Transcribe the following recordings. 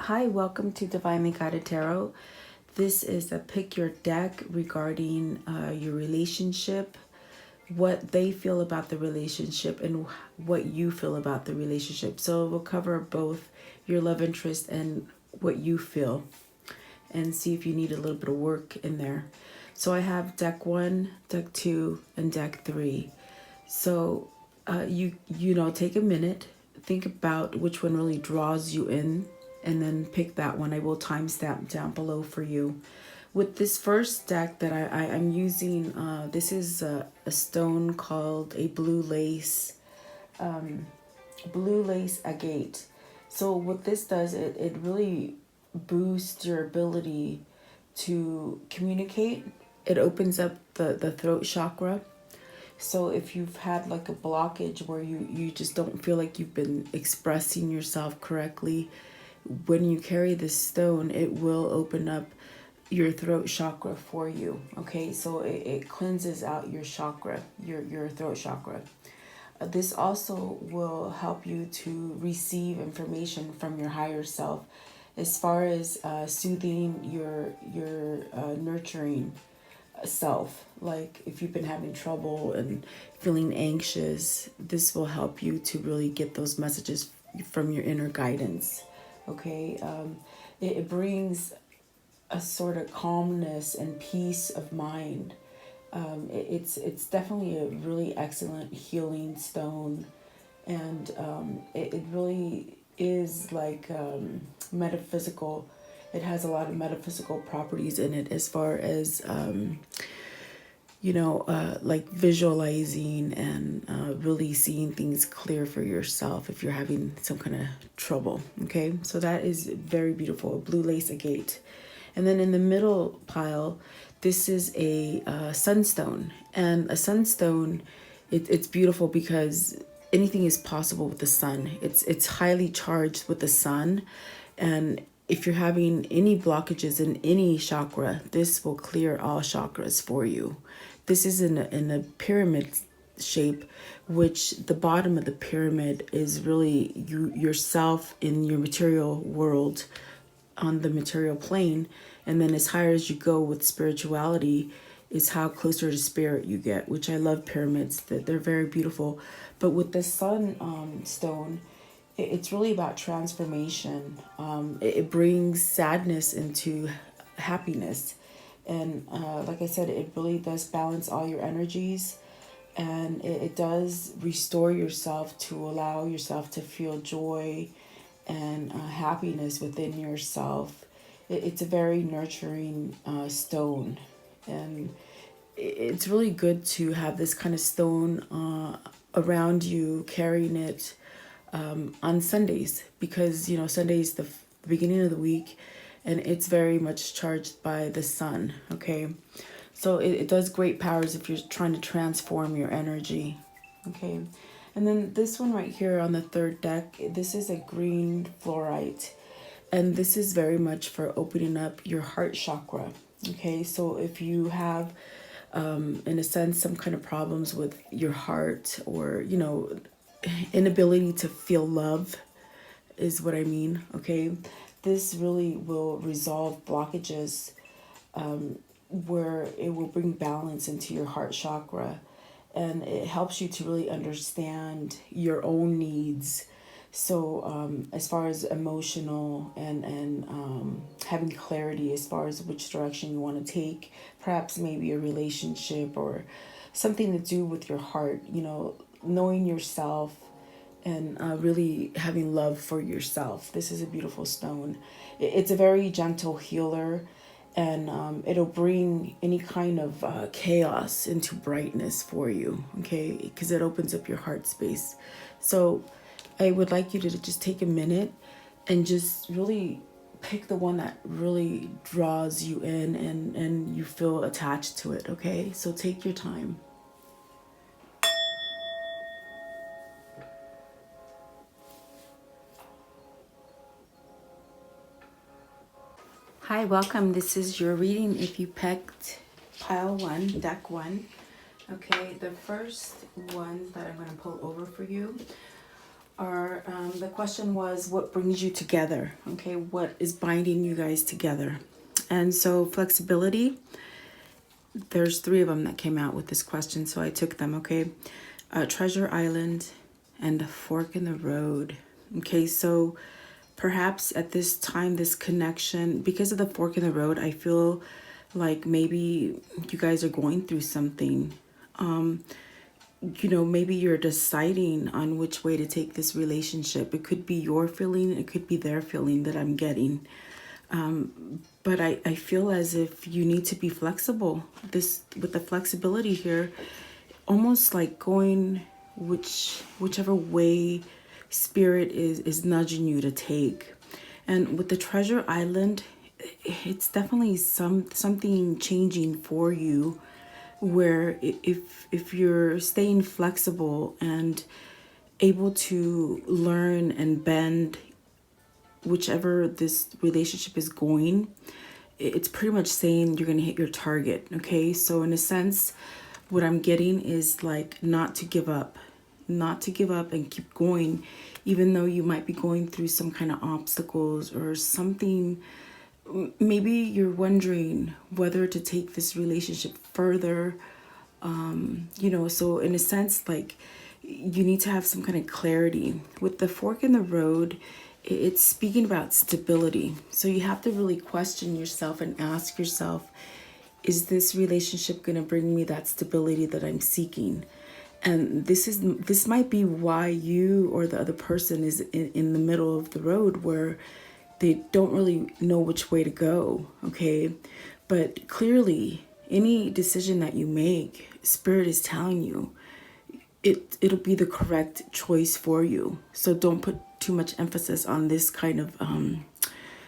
Hi, welcome to Divinely Guided Tarot. This is a pick your deck regarding your relationship, what they feel about the relationship, and what you feel about the relationship. So we'll cover both your love interest and what you feel, and see if you need a little bit of work in there. So I have deck 1, deck 2, and deck 3. So you take a minute, think about which one really draws you in, and then pick that one. I will timestamp down below for you. With this first deck that I'm using, this is a stone called a blue lace agate. So what this does, it really boosts your ability to communicate. It opens up the throat chakra. So if you've had like a blockage where you just don't feel like you've been expressing yourself correctly, when you carry this stone, it will open up your throat chakra for you. Okay, so it cleanses out your chakra, your throat chakra. This also will help you to receive information from your higher self as far as soothing your nurturing self. Like if you've been having trouble and feeling anxious, this will help you to really get those messages from your inner guidance. Okay, it brings a sort of calmness and peace of mind. It's definitely a really excellent healing stone, and it really is like metaphysical. It has a lot of metaphysical properties in it as far as like visualizing and really seeing things clear for yourself if you're having some kind of trouble. Okay, so that is very beautiful, a blue lace agate. And then in the middle pile, this is a sunstone. And a sunstone, it's beautiful because anything is possible with the sun. It's highly charged with the sun, and if you're having any blockages in any chakra, this will clear all chakras for you. This is in a pyramid shape, which the bottom of the pyramid is really yourself in your material world, on the material plane. And then as higher as you go with spirituality is how closer to spirit you get, which I love pyramids, that they're very beautiful. But with the sun stone, it's really about transformation. It brings sadness into happiness. And like I said, it really does balance all your energies. And it does restore yourself to allow yourself to feel joy and happiness within yourself. It's a very nurturing stone. And it's really good to have this kind of stone around you, carrying it on Sundays, because Sunday is the beginning of the week, and it's very much charged by the sun. Okay, so it does great powers if you're trying to transform your energy. Okay, and then this one right here on the third deck, this is a green fluorite, and this is very much for opening up your heart chakra. Okay, so if you have in a sense some kind of problems with your heart, or inability to feel love is what I mean. Okay, this really will resolve blockages, where it will bring balance into your heart chakra, and it helps you to really understand your own needs. So as far as emotional and having clarity as far as which direction you want to take, perhaps maybe a relationship or something to do with your heart, knowing yourself and really having love for yourself. This is a beautiful stone. It's a very gentle healer, and it'll bring any kind of chaos into brightness for you, okay? Because it opens up your heart space. So I would like you to just take a minute and just really pick the one that really draws you in, and you feel attached to it, okay? So take your time. Hi, welcome. This is your reading if you picked pile 1, deck 1. Okay, the first one that I'm going to pull over for you Our the question was, what brings you together? Okay, what is binding you guys together? And so flexibility, there's 3 of them that came out with this question, so I took them. Okay, Treasure Island and the Fork in the Road. Okay, so perhaps at this time, this connection, because of the fork in the road, I feel like maybe you guys are going through something. Maybe you're deciding on which way to take this relationship. It could be your feeling, it could be their feeling that I'm getting. But I feel as if you need to be flexible. This, with the flexibility here, almost like going whichever way spirit is nudging you to take. And with the Treasure Island, it's definitely something changing for you, where if you're staying flexible and able to learn and bend whichever this relationship is going, it's pretty much saying you're going to hit your target. Okay, so in a sense, what I'm getting is like not to give up and keep going, even though you might be going through some kind of obstacles or something. Maybe you're wondering whether to take this relationship further. So in a sense, like, you need to have some kind of clarity. With the fork in the road, it's speaking about stability. So you have to really question yourself and ask yourself, is this relationship going to bring me that stability that I'm seeking? And this might be why you or the other person is in the middle of the road, where they don't really know which way to go. Okay, but clearly, any decision that you make, Spirit is telling you it'll be the correct choice for you. So don't put too much emphasis on this kind of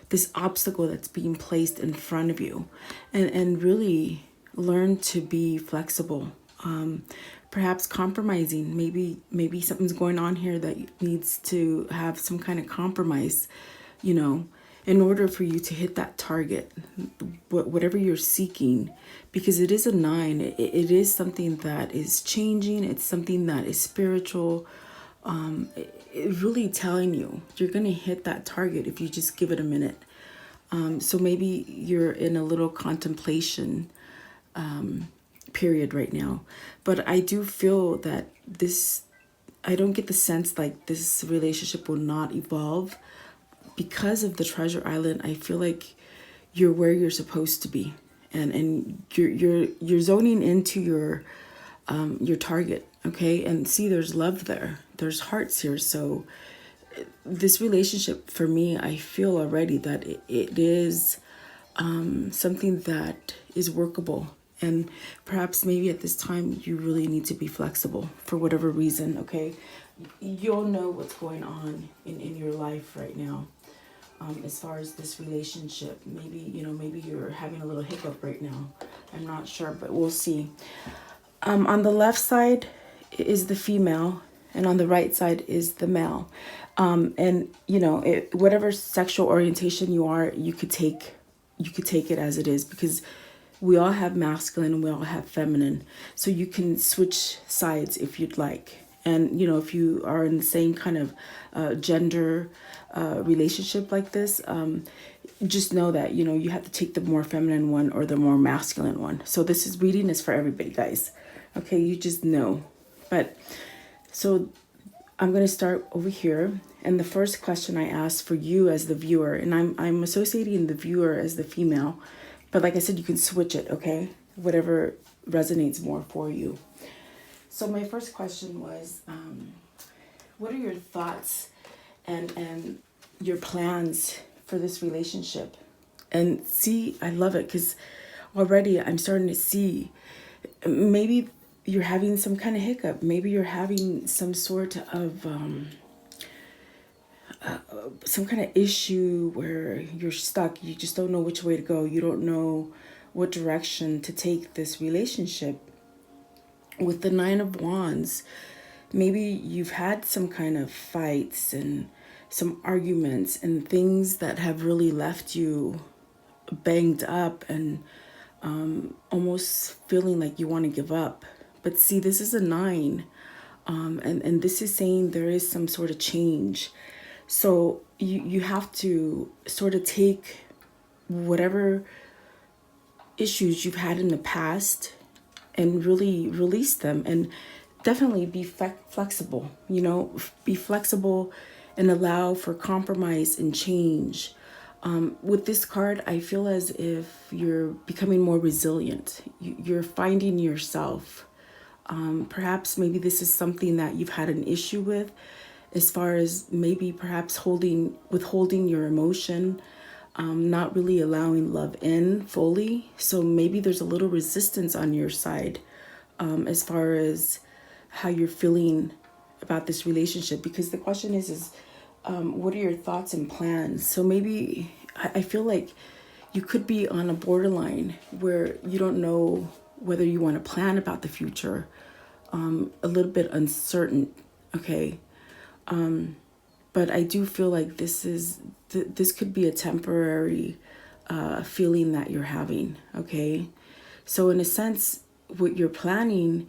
this obstacle that's being placed in front of you, and really learn to be flexible. Perhaps compromising. Maybe something's going on here that needs to have some kind of compromise, in order for you to hit that target, whatever you're seeking, because it is a 9. It is something that is changing. It's something that is spiritual. It's really telling you you're going to hit that target if you just give it a minute. So maybe you're in a little contemplation period right now. But I do feel that I don't get the sense like this relationship will not evolve. Because of the Treasure Island, I feel like you're where you're supposed to be, and you're zoning into your target. Okay, and see, there's love there, there's hearts here. So this relationship, for me, I feel already that it is something that is workable. And perhaps maybe at this time you really need to be flexible for whatever reason. Okay, you'll know what's going on in your life right now. As far as this relationship, maybe you're having a little hiccup right now. I'm not sure, but we'll see. On the left side is the female, and on the right side is the male. Whatever sexual orientation you are, you could take it as it is, because we all have masculine and we all have feminine. So you can switch sides if you'd like. And, if you are in the same kind of gender relationship like this, just know that, you have to take the more feminine one or the more masculine one. So reading is for everybody, guys. Okay, you just know. But so I'm going to start over here. And the first question I asked for you as the viewer, and I'm associating the viewer as the female, but like I said, you can switch it, okay? Whatever resonates more for you. So my first question was, what are your thoughts and your plans for this relationship? And see, I love it, because already I'm starting to see, maybe you're having some kind of hiccup. Maybe you're having some sort of some kind of issue where you're stuck. You just don't know which way to go. You don't know what direction to take this relationship. With the 9 of Wands, maybe you've had some kind of fights and some arguments and things that have really left you banged up and almost feeling like you want to give up. But see, this is a 9 And this is saying there is some sort of change. So you have to sort of take whatever issues you've had in the past and really release them, and definitely be flexible, be flexible and allow for compromise and change. With this card, I feel as if you're becoming more resilient. You're finding yourself. Perhaps maybe this is something that you've had an issue with, as far as maybe perhaps withholding your emotion, not really allowing love in fully. So maybe there's a little resistance on your side, as far as how you're feeling about this relationship. Because the question is what are your thoughts and plans? So maybe I feel like you could be on a borderline where you don't know whether you want to plan about the future, a little bit uncertain, okay? But I do feel like this could be a temporary feeling that you're having, okay? So in a sense, what you're planning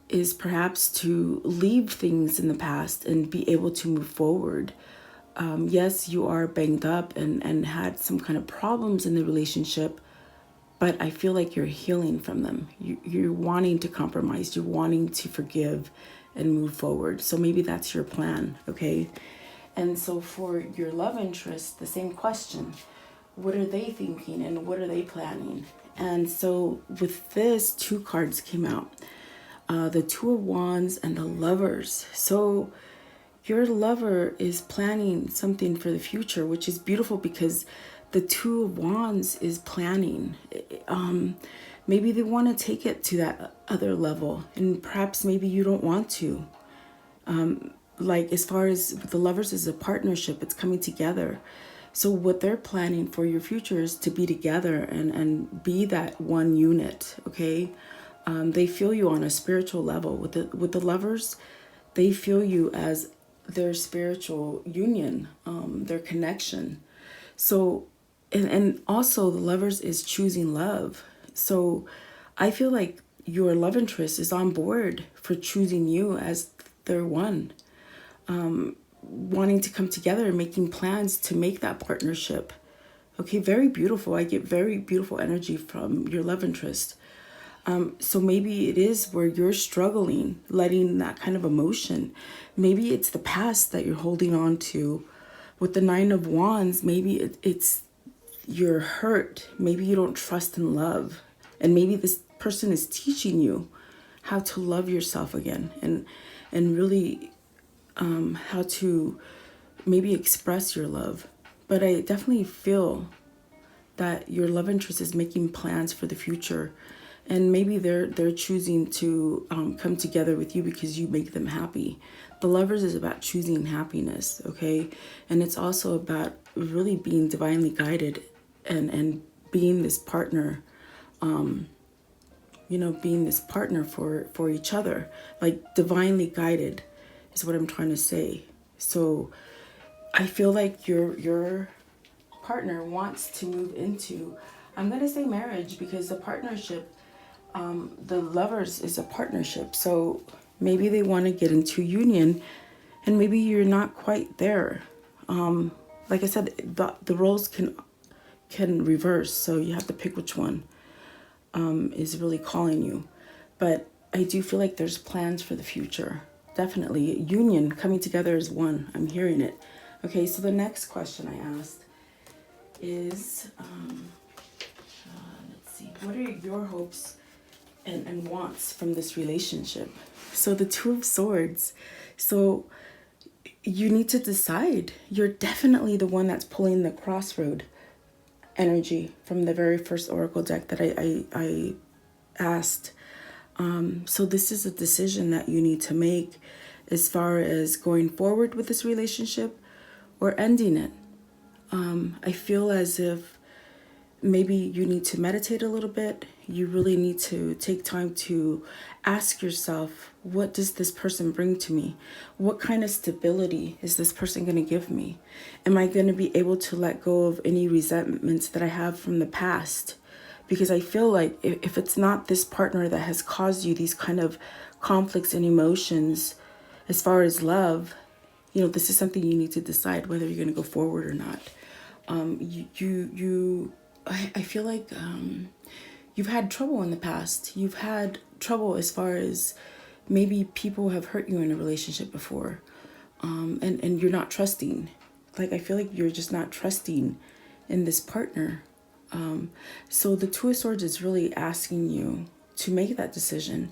is perhaps to leave things in the past and be able to move forward. Yes, you are banged up and had some kind of problems in the relationship, but I feel like you're healing from them. You're wanting to compromise, you're wanting to forgive and move forward. So maybe that's your plan, okay? And so for your love interest, the same question. What are they thinking and what are they planning? And so with this, 2 cards came out. The 2 of Wands and the Lovers. So your lover is planning something for the future, which is beautiful because the 2 of Wands is planning. Maybe they want to take it to that other level, and perhaps maybe you don't want to. Like as far as the Lovers is a partnership, it's coming together. So what they're planning for your future is to be together and be that one unit, okay? They feel you on a spiritual level. With the Lovers, they feel you as their spiritual union, their connection. So, and also the Lovers is choosing love. So I feel like your love interest is on board for choosing you as their one, wanting to come together and making plans to make that partnership. Okay, very beautiful. I get very beautiful energy from your love interest. So maybe it is where you're struggling, letting that kind of emotion. Maybe it's the past that you're holding on to. With the 9 of Wands, maybe it's you're hurt. Maybe you don't trust in love. And maybe this person is teaching you how to love yourself again and really how to maybe express your love. But I definitely feel that your love interest is making plans for the future. And maybe they're choosing to come together with you because you make them happy. The Lovers is about choosing happiness, okay? And it's also about really being divinely guided and being this partner, being this partner for each other. Like divinely guided is what I'm trying to say. So I feel like your partner wants to move into, I'm going to say marriage, because the partnership, the Lovers is a partnership. So maybe they want to get into union and maybe you're not quite there. Like I said, the roles can reverse. So you have to pick which one is really calling you. But I do feel like there's plans for the future. Definitely. Union, coming together as one. I'm hearing it. Okay, so the next question I asked is, let's see, what are your hopes and wants from this relationship? So the 2 of Swords. So you need to decide. You're definitely the one that's pulling the crossroad energy from the very first oracle deck that I asked. So this is a decision that you need to make as far as going forward with this relationship or ending it. I feel as if maybe you need to meditate a little bit. You really need to take time to ask yourself, what does this person bring to me? What kind of stability is this person going to give me? Am I going to be able to let go of any resentments that I have from the past? Because I feel like if it's not this partner that has caused you these kind of conflicts and emotions, As far as love, this is something you need to decide whether you're going to go forward or not. I feel like you've had trouble in the past. You've had trouble as far as maybe people have hurt you in a relationship before, and you're not trusting. Like, I feel like you're just not trusting in this partner. So the Two of Swords is really asking you to make that decision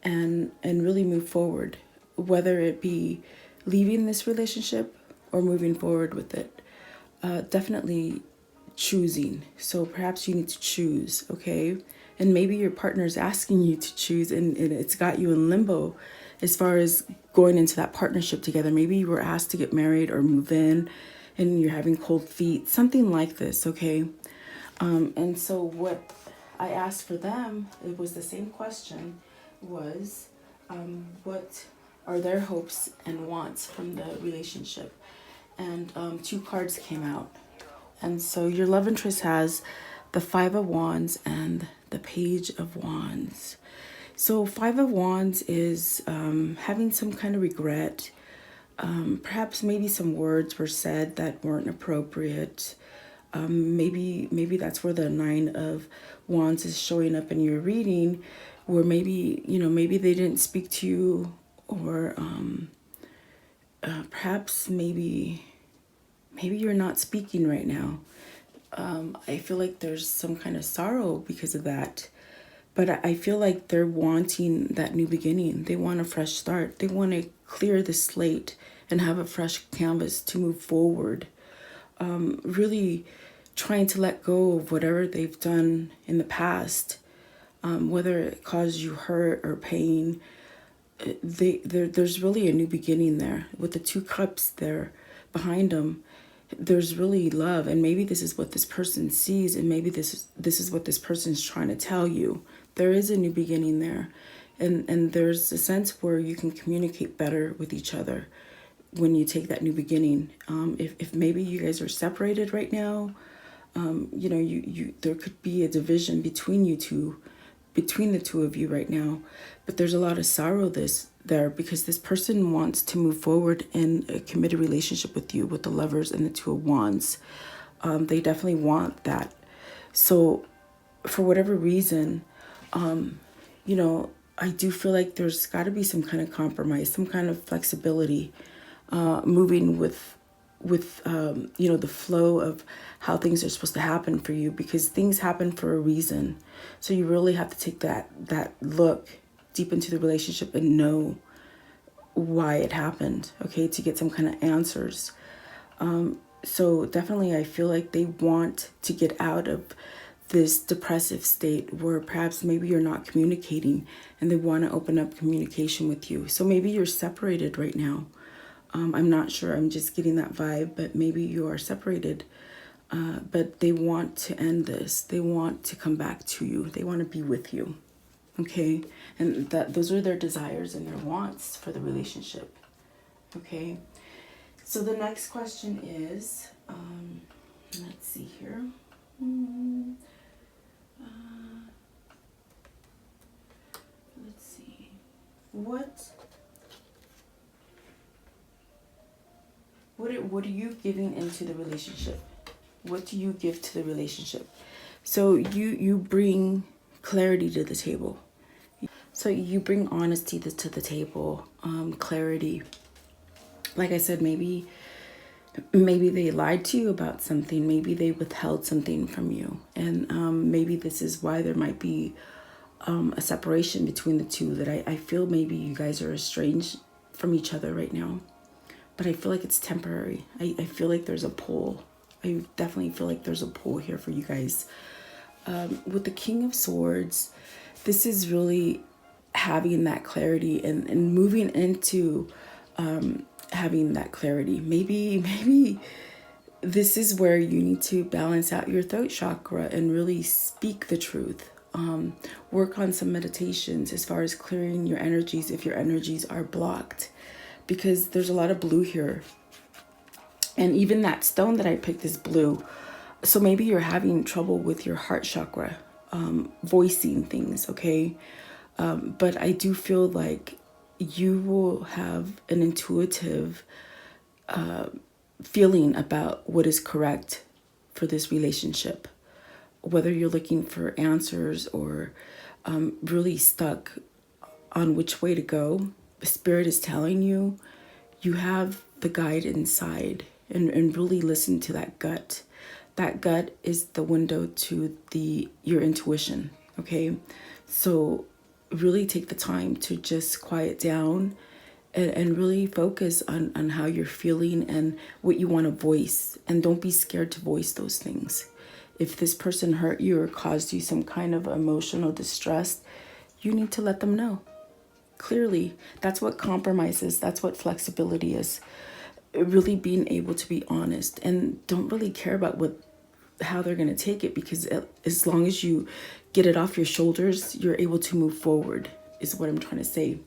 and really move forward, whether it be leaving this relationship or moving forward with it. Definitely choosing. So perhaps you need to choose, okay? And maybe your partner's asking you to choose, and it's got you in limbo as far as going into that partnership together. Maybe you were asked to get married or move in and you're having cold feet, something like this, okay? And so what I asked for them, it was the same question, was what are their hopes and wants from the relationship? And 2 cards came out. And so your love interest has the 5 of Wands and the Page of Wands. So 5 of Wands is having some kind of regret. Perhaps maybe some words were said that weren't appropriate. Maybe that's where the 9 of Wands is showing up in your reading, where maybe they didn't speak to you, or perhaps maybe you're not speaking right now. I feel like there's some kind of sorrow because of that. But I feel like they're wanting that new beginning. They want a fresh start. They want to clear the slate and have a fresh canvas to move forward. Really trying to let go of whatever they've done in the past, whether it caused you hurt or pain. There's really a new beginning there. With the 2 cups there behind them, there's really love, and maybe this is what this person sees, and maybe this is what this person's trying to tell you. There is a new beginning there, and there's a sense where you can communicate better with each other when you take that new beginning. If maybe you guys are separated right now, there could be a division between the two of you right now, but there's a lot of sorrow there because this person wants to move forward in a committed relationship with you, with the Lovers and the 2 of Wands. They definitely want that. So for whatever reason, I do feel like there's got to be some kind of compromise, some kind of flexibility, moving with the flow of how things are supposed to happen for you, because things happen for a reason. So you really have to take that look deep into the relationship and know why it happened, okay, to get some kind of answers. So definitely I feel like they want to get out of this depressive state where perhaps maybe you're not communicating, and they want to open up communication with you. So maybe you're separated right now. I'm not sure. I'm just getting that vibe, but maybe you are separated. But they want to end this. They want to come back to you. They want to be with you. Okay? And those are their desires and their wants for the relationship. Okay? So the next question is, let's see here. Let's see. What are you giving into the relationship? What do you give to the relationship? So you bring clarity to the table. So you bring honesty to the table, clarity. Like I said, maybe they lied to you about something. Maybe they withheld something from you. And maybe this is why there might be a separation between the two, that I feel maybe you guys are estranged from each other right now. But I feel like it's temporary. I feel like there's a pull. I definitely feel like there's a pull here for you guys. With the King of Swords, this is really having that clarity and moving into having that clarity. Maybe this is where you need to balance out your throat chakra and really speak the truth. Work on some meditations as far as clearing your energies if your energies are blocked, because there's a lot of blue here. And even that stone that I picked is blue. So maybe you're having trouble with your heart chakra, voicing things, okay? But I do feel like you will have an intuitive feeling about what is correct for this relationship. Whether you're looking for answers or really stuck on which way to go, the Spirit is telling you, you have the guide inside, and really listen to that gut. That gut is the window to your intuition, okay? So really take the time to just quiet down and really focus on how you're feeling and what you want to voice. And don't be scared to voice those things. If this person hurt you or caused you some kind of emotional distress, you need to let them know. Clearly, that's what compromise is. That's what flexibility is. Really being able to be honest, and don't really care about how they're going to take it, because as long as you get it off your shoulders, you're able to move forward, is what I'm trying to say.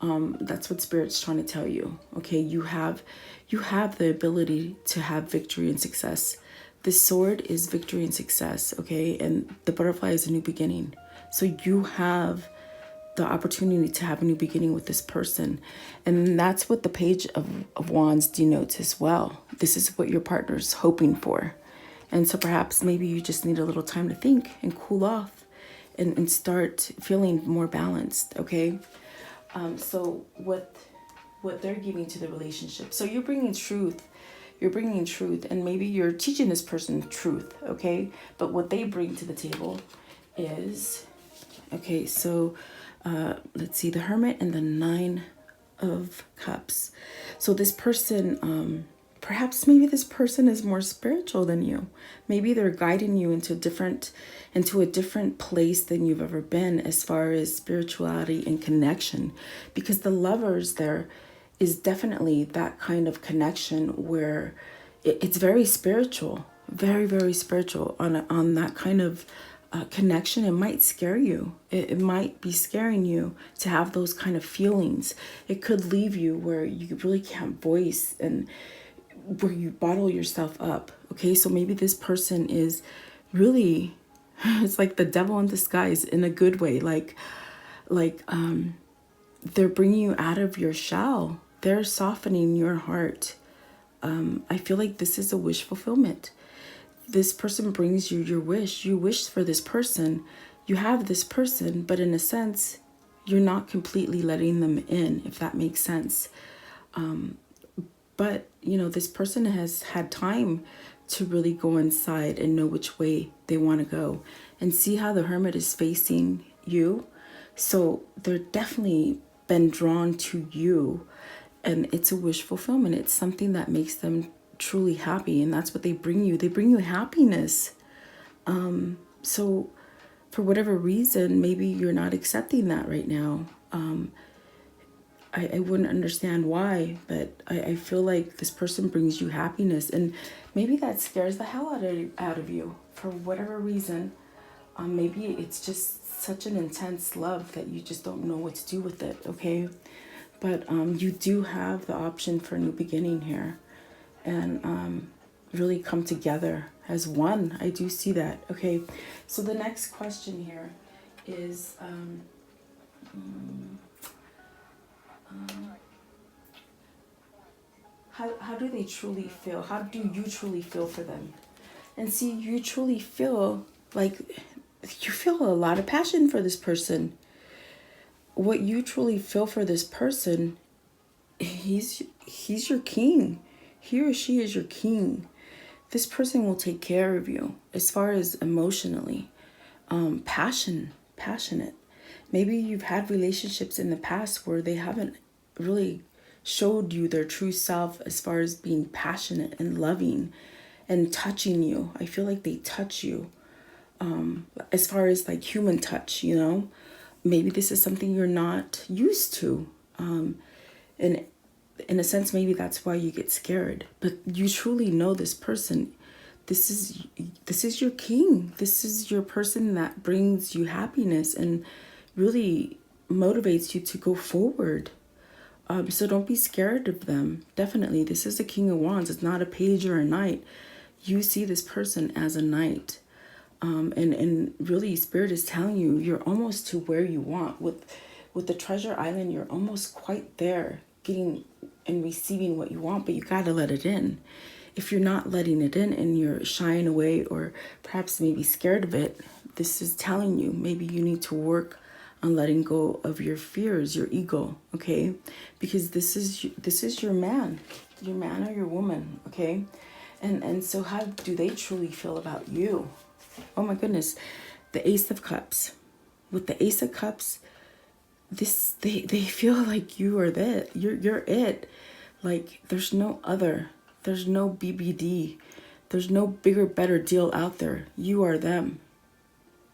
That's what Spirit's trying to tell you. Okay, you have the ability to have victory and success. The sword is victory and success, okay? And the butterfly is a new beginning. So you have the opportunity to have a new beginning with this person. And that's what the Page of Wands denotes as well. This is what your partner's hoping for. And so perhaps maybe you just need a little time to think and cool off and start feeling more balanced, okay? So what they're giving to the relationship. So you're bringing truth. You're bringing truth, and maybe you're teaching this person truth, okay? But what they bring to the table is, okay, so let's see, the Hermit and the Nine of Cups. So this person, perhaps maybe this person is more spiritual than you. Maybe they're guiding you into a different place than you've ever been as far as spirituality and connection. Because the Lovers there is definitely that kind of connection where it's very spiritual, very, very spiritual on that kind of connection. It might scare you. It might be scaring you to have those kind of feelings. It could leave you where you really can't voice and where you bottle yourself up. Okay, so maybe this person is really, it's like the devil in disguise in a good way. Like they're bringing you out of your shell. They're softening your heart. I feel like this is a wish fulfillment. This person brings you your wish. You wish for this person. You have this person, but in a sense, you're not completely letting them in, if that makes sense. But, this person has had time to really go inside and know which way they want to go. And see how the Hermit is facing you. So they're definitely been drawn to you. And it's a wish fulfillment. It's something that makes them truly happy. And that's what they bring you. They bring you happiness. So for whatever reason, maybe you're not accepting that right now. I wouldn't understand why, but I feel like this person brings you happiness, and maybe that scares the hell out of you for whatever reason. Maybe it's just such an intense love that you just don't know what to do with it, okay? But you do have the option for a new beginning here, and really come together as one. I do see that, okay? So the next question here is... How do they truly feel? How do you truly feel for them? And see, you truly feel like you feel a lot of passion for this person. What you truly feel for this person, he's your king. He or she is your king. This person will take care of you as far as emotionally. Passionate. Maybe you've had relationships in the past where they haven't really showed you their true self as far as being passionate and loving and touching you. I feel like they touch you as far as like human touch, Maybe this is something you're not used to. And in a sense, maybe that's why you get scared. But you truly know this person. This is your king. This is your person that brings you happiness and really motivates you to go forward. So don't be scared of them. Definitely, this is a King of Wands. It's not a page or a knight. You see this person as a knight. And really, Spirit is telling you you're almost to where you want with with the Treasure Island, you're almost quite there, getting and receiving what you want, but you got to let it in. If you're not letting it in and you're shying away or perhaps maybe scared of it, this is telling you maybe you need to work on letting go of your fears, your ego, okay? Because this is your man or your woman, okay? And so how do they truly feel about you? Oh my goodness, the Ace of Cups. With the Ace of Cups, they feel like you are that. You're it. Like there's no other. There's no BBD. There's no bigger, better deal out there. You are them.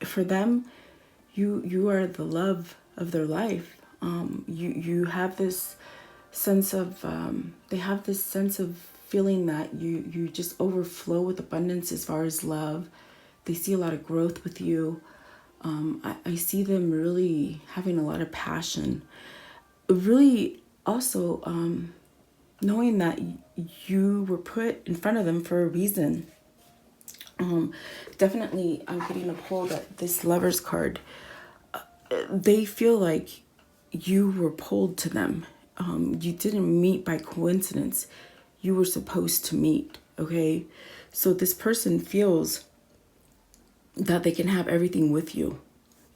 For them, you are the love of their life. You have this sense of they have this sense of feeling that you just overflow with abundance as far as love. They see a lot of growth with you. I see them really having a lot of passion. Really also knowing that you were put in front of them for a reason. Definitely, I'm getting a pull that this Lover's card, they feel like you were pulled to them. You didn't meet by coincidence. You were supposed to meet, okay? So this person feels that they can have everything with you.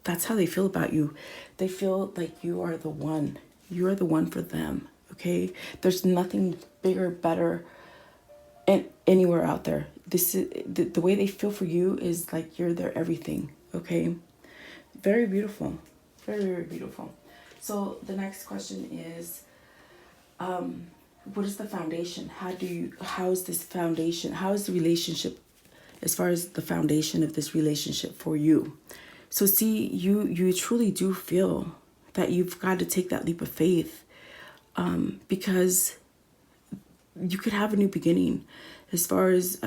That's how they feel about you. They feel like you are the one. You are the one for them, okay? There's nothing bigger, better, and anywhere out there. This is the way they feel for you is like you're their everything, okay? Very beautiful. Very, very beautiful. So the next question is, what is the foundation? How is this foundation? How is the relationship as far as the foundation of this relationship for you? So see, you truly do feel that you've got to take that leap of faith, because you could have a new beginning as far as,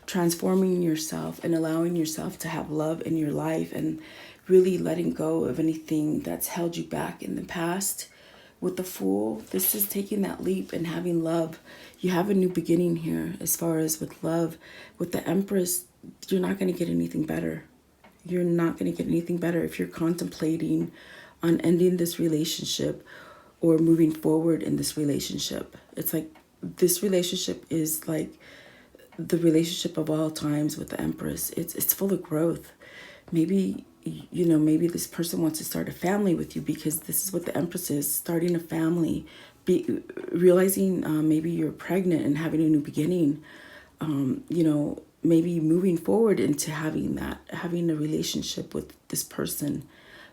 transforming yourself and allowing yourself to have love in your life and really letting go of anything that's held you back in the past. With the Fool, this is taking that leap and having love. You have a new beginning here as far as with love. With the Empress, you're not going to get anything better. You're not going to get anything better if you're contemplating on ending this relationship or moving forward in this relationship. It's like this relationship is like the relationship of all times with the Empress. It's full of growth. Maybe, maybe this person wants to start a family with you because this is what the Empress is, starting a family, realizing maybe you're pregnant and having a new beginning, maybe moving forward into having a relationship with this person,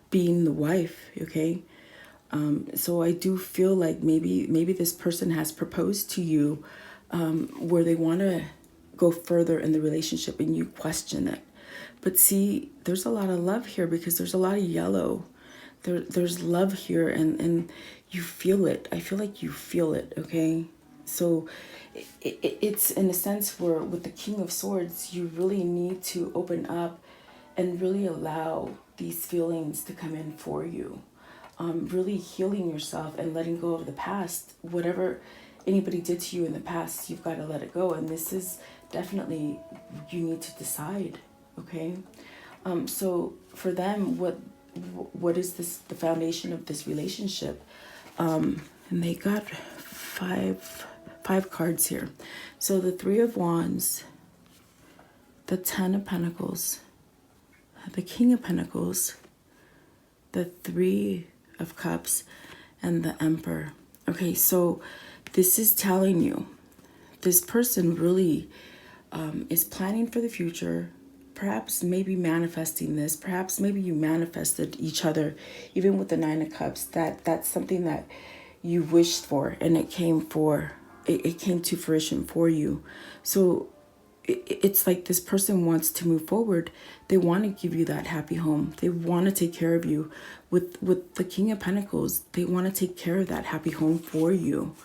being the wife, okay? So I do feel like maybe this person has proposed to you where they want to go further in the relationship and you question it. But see, there's a lot of love here because there's a lot of yellow. There's love here and you feel it. I feel like you feel it, okay? So it's in a sense where with the King of Swords, you really need to open up and really allow these feelings to come in for you. Really healing yourself and letting go of the past. Whatever anybody did to you in the past, you've got to let it go. And this is definitely, you need to decide, okay? So for them, what is the foundation of this relationship? And they got five cards here. So the Three of Wands, the Ten of Pentacles, the King of Pentacles, the Three of Cups, and the Emperor. Okay, so this is telling you this person really is planning for the future, perhaps maybe manifesting this, perhaps maybe you manifested each other, even with the Nine of Cups, that's something that you wished for and it came to fruition for you. So it's like this person wants to move forward. They want to give you that happy home. They want to take care of you. With the King of Pentacles, they want to take care of that happy home for you.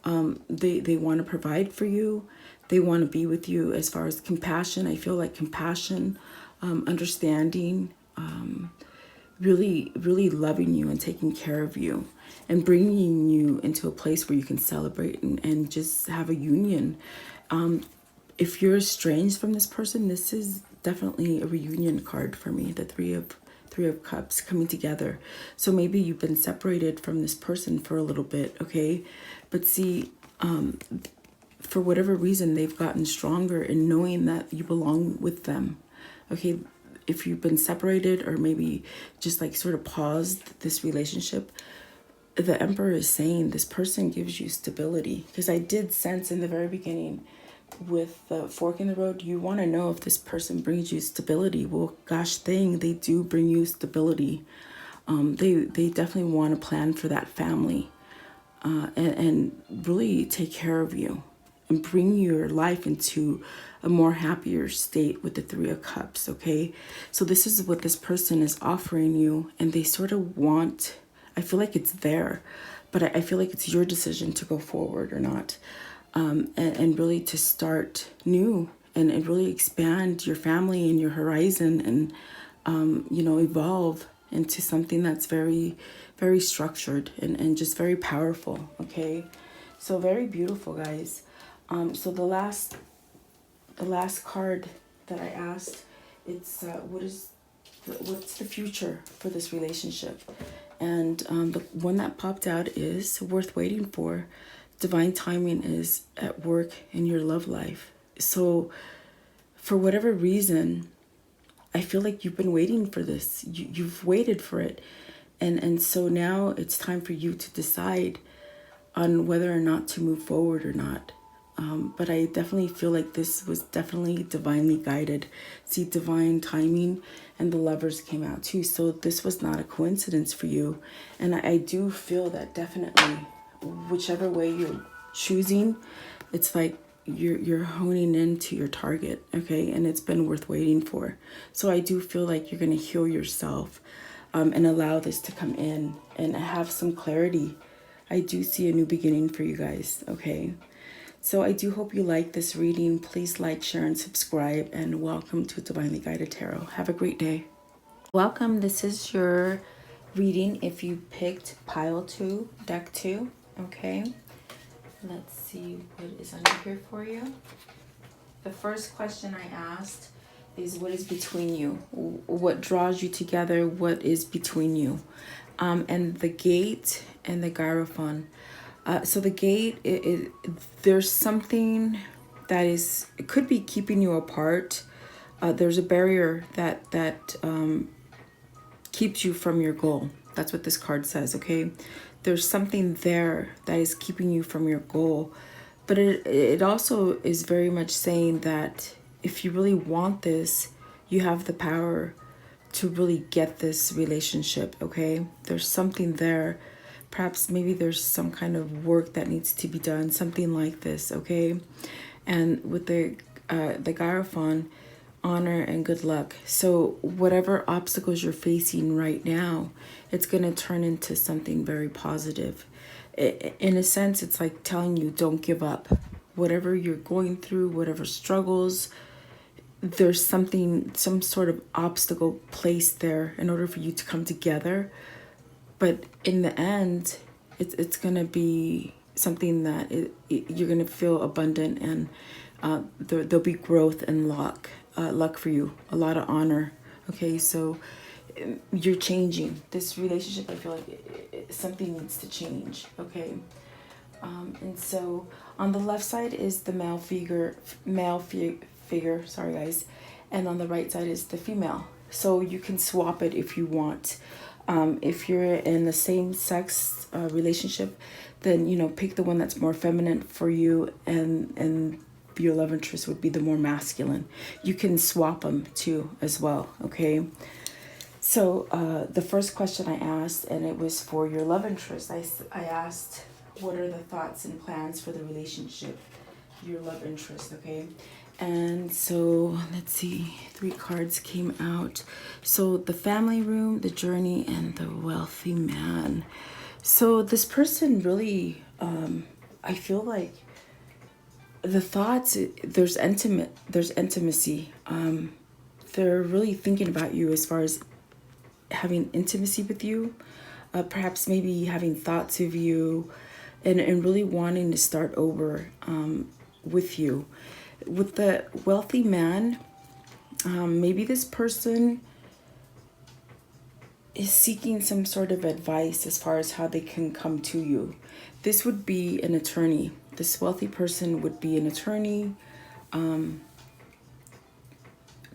They want to provide for you. They want to be with you as far as compassion. I feel like compassion, understanding, really, really loving you and taking care of you and bringing you into a place where you can celebrate and just have a union. If you're estranged from this person, this is definitely a reunion card for me, the Three of Three of Cups coming together. So maybe you've been separated from this person for a little bit, okay? But see, for whatever reason, they've gotten stronger in knowing that you belong with them, okay? If you've been separated or maybe just like sort of paused this relationship, the Emperor is saying this person gives you stability. Because I did sense in the very beginning with the fork in the road, you want to know if this person brings you stability. Well, gosh dang, they do bring you stability. They definitely want to plan for that family and really take care of you and bring your life into a more happier state with the Three of Cups, okay? So this is what this person is offering you, and they sort of want, I feel like it's there, but I feel like it's your decision to go forward or not, and really to start new and really expand your family and your horizon and, you know, evolve into something that's very, very structured and just very powerful, okay? So very beautiful, guys. So the last card that I asked, it's what's the future for this relationship? And the one that popped out is worth waiting for. Divine timing is at work in your love life. So for whatever reason, I feel like you've been waiting for this. You've waited for it. And so now it's time for you to decide on whether or not to move forward or not. But I definitely feel like this was definitely divinely guided. See, divine timing, and the Lovers came out too. So this was not a coincidence for you. And I do feel that definitely, whichever way you're choosing, it's like you're honing into your target, okay? And it's been worth waiting for. So I do feel like you're going to heal yourself and allow this to come in and have some clarity. I do see a new beginning for you guys, okay? So I do hope you like this reading. Please like, share, and subscribe. And welcome to Divinely Guided Tarot. Have a great day. Welcome. This is your reading if you picked pile 2, deck 2. Okay. Let's see what is under here for you. The first question I asked is, what is between you? What draws you together? What is between you? And the Gate and the Hierophant. So the Gate, there's something that is, it could be keeping you apart. There's a barrier that keeps you from your goal. That's what this card says, okay? There's something there that is keeping you from your goal. But it also is very much saying that if you really want this, you have the power to really get this relationship, okay? There's something there. Perhaps maybe there's some kind of work that needs to be done, something like this, okay? And with the Hierophant, honor and good luck. So whatever obstacles you're facing right now, it's going to turn into something very positive. In a sense, it's like telling you, don't give up. Whatever you're going through, whatever struggles, there's something, some sort of obstacle placed there in order for you to come together. But in the end, it's going to be something that you're going to feel abundant, and there'll be growth and luck for you, a lot of honor. Okay, so you're changing. This relationship, I feel like something needs to change, okay? And so on the left side is the male figure, sorry guys, and on the right side is the female. So you can swap it if you want. If you're in the same sex relationship, then, you know, pick the one that's more feminine for you, and your love interest would be the more masculine. You can swap them too as well, okay? So the first question I asked, and it was for your love interest, I asked, what are the thoughts and plans for the relationship, your love interest, okay? And so let's see, 3 cards came out. So the family room, the journey, and the wealthy man. So this person really, I feel like the thoughts, there's intimacy. They're really thinking about you as far as having intimacy with you, perhaps maybe having thoughts of you, and really wanting to start over with you. With the wealthy man, maybe this person is seeking some sort of advice as far as how they can come to you. This would be an attorney. This wealthy person would be an attorney,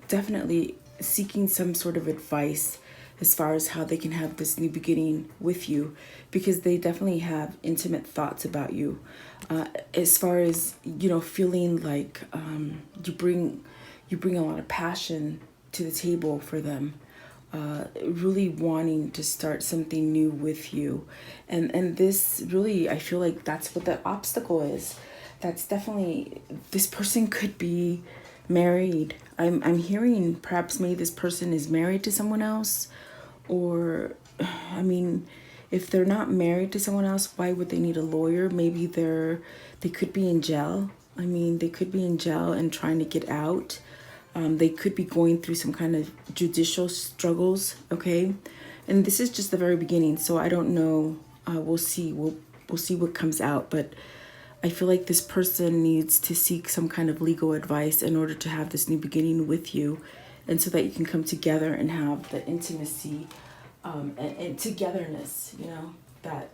definitely seeking some sort of advice as far as how they can have this new beginning with you, because they definitely have intimate thoughts about you. As far as, feeling like you bring a lot of passion to the table for them. Really wanting to start something new with you. And this really, I feel like that's what the obstacle is. That's definitely, this person could be married. I'm hearing perhaps maybe this person is married to someone else, or, I mean, if they're not married to someone else, why would they need a lawyer? Maybe they could be in jail. I mean, they could be in jail and trying to get out. They could be going through some kind of judicial struggles, okay? And this is just the very beginning, so I don't know. We'll see. We'll see what comes out, but I feel like this person needs to seek some kind of legal advice in order to have this new beginning with you, and so that you can come together and have the intimacy and togetherness, that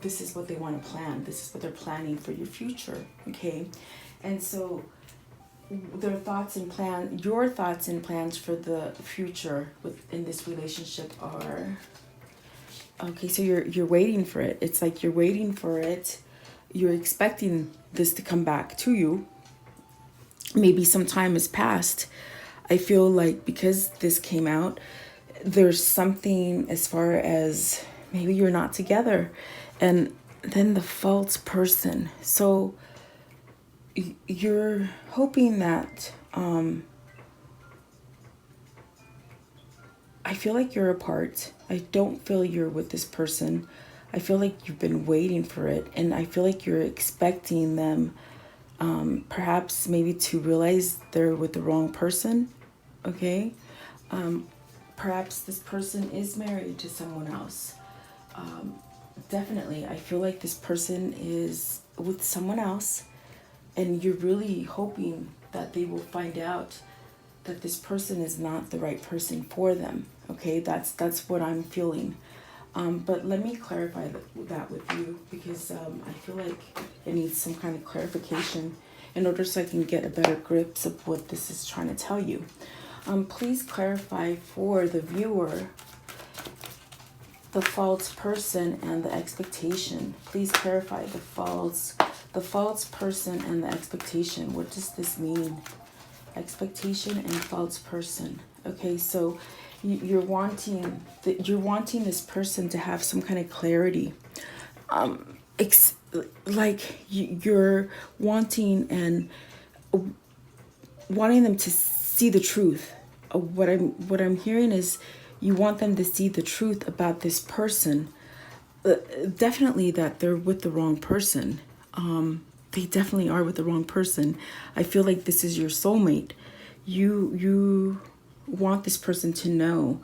this is what they want to plan. This is what they're planning for your future, okay? And so your thoughts and plans for the future in this relationship are, okay, so you're waiting for it. It's like you're waiting for it. You're expecting this to come back to you. Maybe some time has passed. I feel like because this came out, there's something as far as maybe you're not together. And then the false person. So you're hoping that, I feel like you're apart. I don't feel you're with this person. I feel like you've been waiting for it, and I feel like you're expecting them, perhaps maybe to realize they're with the wrong person, okay? Perhaps this person is married to someone else. Definitely, I feel like this person is with someone else, and you're really hoping that they will find out that this person is not the right person for them, okay? That's what I'm feeling. But let me clarify that with you, because I feel like it needs some kind of clarification in order so I can get a better grip of what this is trying to tell you. Please clarify for the viewer the false person and the expectation. Please clarify the false person and the expectation. What does this mean? Expectation and false person. Okay, so you're wanting this person to have some kind of clarity, like you're wanting them to see the truth. What I'm hearing is you want them to see the truth about this person. Definitely that they're with the wrong person. They definitely are with the wrong person. I feel like this is your soulmate. You want this person to know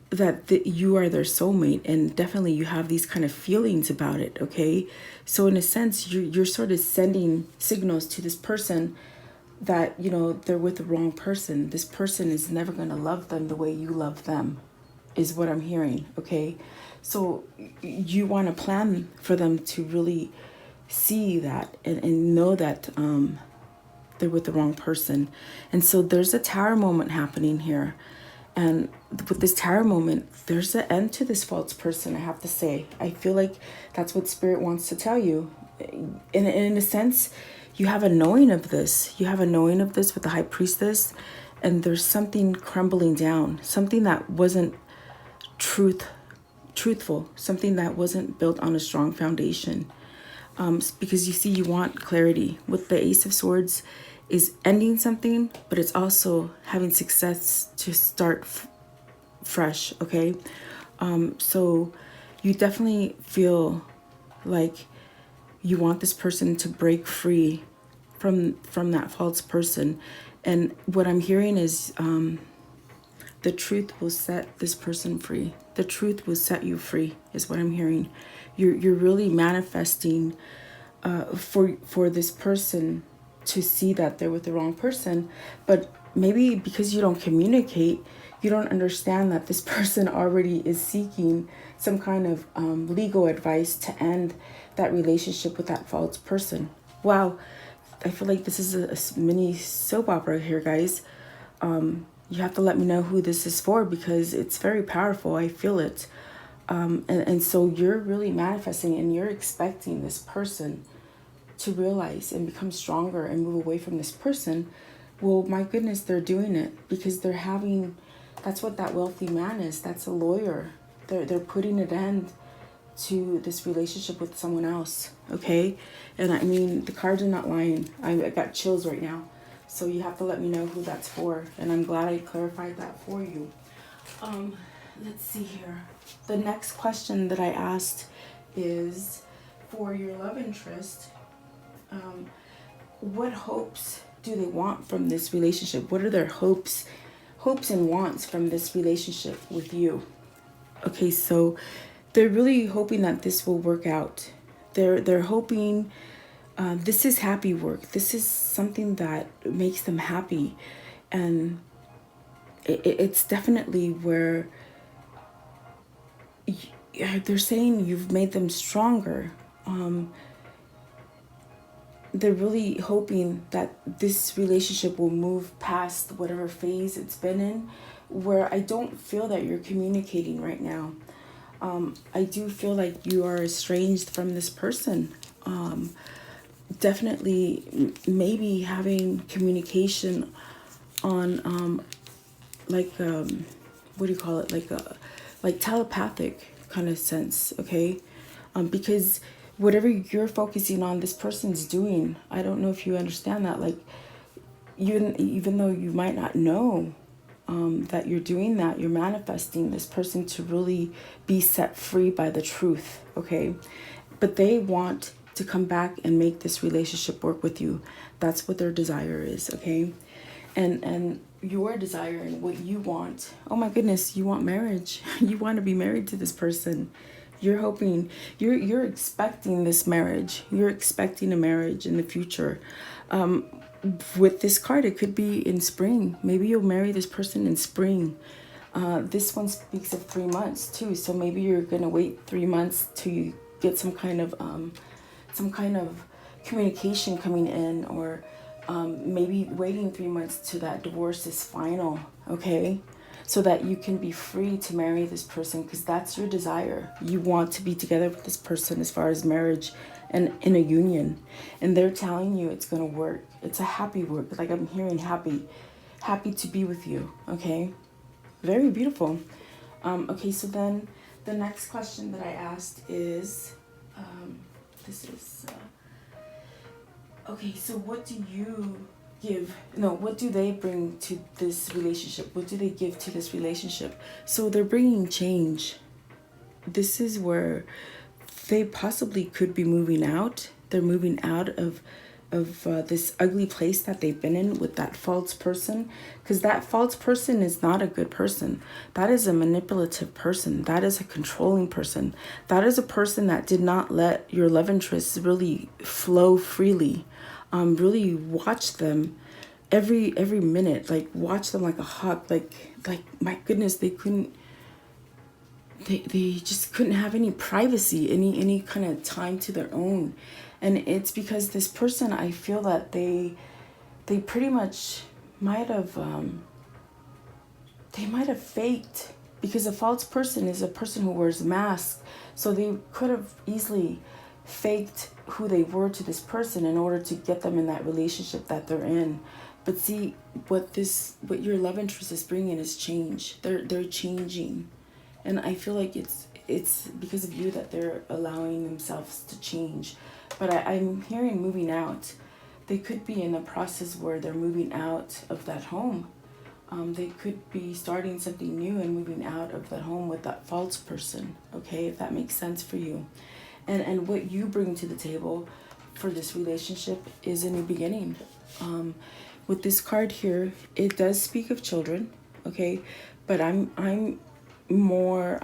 that you are their soulmate, and definitely you have these kind of feelings about it, okay? So in a sense, you're sort of sending signals to this person that, they're with the wrong person. This person is never going to love them the way you love them, is what I'm hearing, okay? So you want to plan for them to really see that and know that they're with the wrong person. And so there's a tower moment happening here. And with this tower moment, there's an end to this false person, I have to say. I feel like that's what Spirit wants to tell you. In a sense, you have a knowing of this. You have a knowing of this with the High Priestess. And there's something crumbling down. Something that wasn't truthful. Something that wasn't built on a strong foundation. Because you see, you want clarity. With the Ace of Swords is ending something, but it's also having success to start fresh, okay? So you definitely feel like you want this person to break free from that false person. And what I'm hearing is the truth will set this person free. The truth will set you free, is what I'm hearing. You're really manifesting for this person to see that they're with the wrong person, but maybe because you don't communicate, You don't understand that this person already is seeking some kind of legal advice to end that relationship with that false person. Wow, I feel like this is a mini soap opera here, guys. You have to let me know who this is for, because it's very powerful. I feel it. And so you're really manifesting, and you're expecting this person to realize and become stronger and move away from this person. Well, my goodness, they're doing it because they're having, that's what that wealthy man is. That's a lawyer. They're putting an end to this relationship with someone else. Okay. And I mean, the cards are not lying. I got chills right now. So you have to let me know who that's for. And I'm glad I clarified that for you. Let's see here. The next question that I asked is for your love interest. What hopes do they want from this relationship? What are their hopes and wants from this relationship with you? Okay, so they're really hoping that this will work out. They're hoping this is happy work. This is something that makes them happy, and it's definitely where they're saying you've made them stronger. They're really hoping that this relationship will move past whatever phase it's been in, where I don't feel that you're communicating right now. I do feel like you are estranged from this person. Definitely maybe having communication on what do you call it, like telepathic kind of sense, okay? Because whatever you're focusing on, this person's doing. I don't know if you understand that. Like, even though you might not know that you're doing that, you're manifesting this person to really be set free by the truth, okay? But they want to come back and make this relationship work with you. That's what their desire is, okay? And your desire and what you want, oh my goodness, you want marriage. You want to be married to this person. You're hoping, you're expecting this marriage. You're expecting a marriage in the future. With this card, it could be in spring. Maybe you'll marry this person in spring. This one speaks of 3 months too. So maybe you're gonna wait 3 months to get some kind of communication coming in, or maybe waiting 3 months to that divorce is final. Okay. So that you can be free to marry this person, because that's your desire. You want to be together with this person as far as marriage and in a union. And they're telling you it's going to work. It's a happy work. Like, I'm hearing happy to be with you. Okay. Very beautiful. Okay. So then the next question that I asked is, okay. So what do you what do they bring to this relationship? What do they give to this relationship? So they're bringing change. This is where they possibly could be moving out. They're moving out of this ugly place that they've been in with that false person, because that false person is not a good person. That is a manipulative person. That is a controlling person. That is a person that did not let your love interests really flow freely. Really watch them every minute, like watch them like a hawk. Like my goodness, they just couldn't have any privacy, any kind of time to their own. And it's because this person, I feel that they pretty much might have faked, because a false person is a person who wears a mask. So they could have easily faked who they were to this person in order to get them in that relationship that they're in. But see, what your love interest is bringing is change. They're changing, and I feel like it's because of you that they're allowing themselves to change. But I'm hearing moving out. They could be in a process where they're moving out of that home. They could be starting something new and moving out of that home with that false person. Okay, if that makes sense for you. And what you bring to the table for this relationship is a new beginning. With this card here, it does speak of children, okay? But I'm more,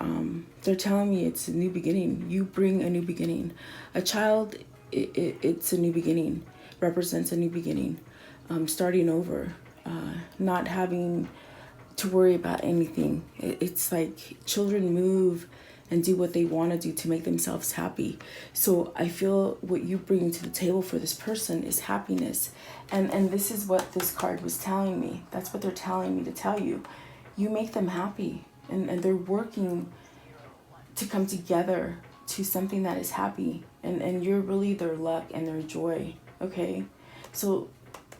they're telling me it's a new beginning. You bring a new beginning. A child, it's a new beginning, represents a new beginning, starting over, not having to worry about anything. It's like children move and do what they want to do to make themselves happy. So I feel what you bring to the table for this person is happiness. And this is what this card was telling me. That's what they're telling me to tell you. You make them happy, and they're working to come together to something that is happy. And you're really their luck and their joy, okay? So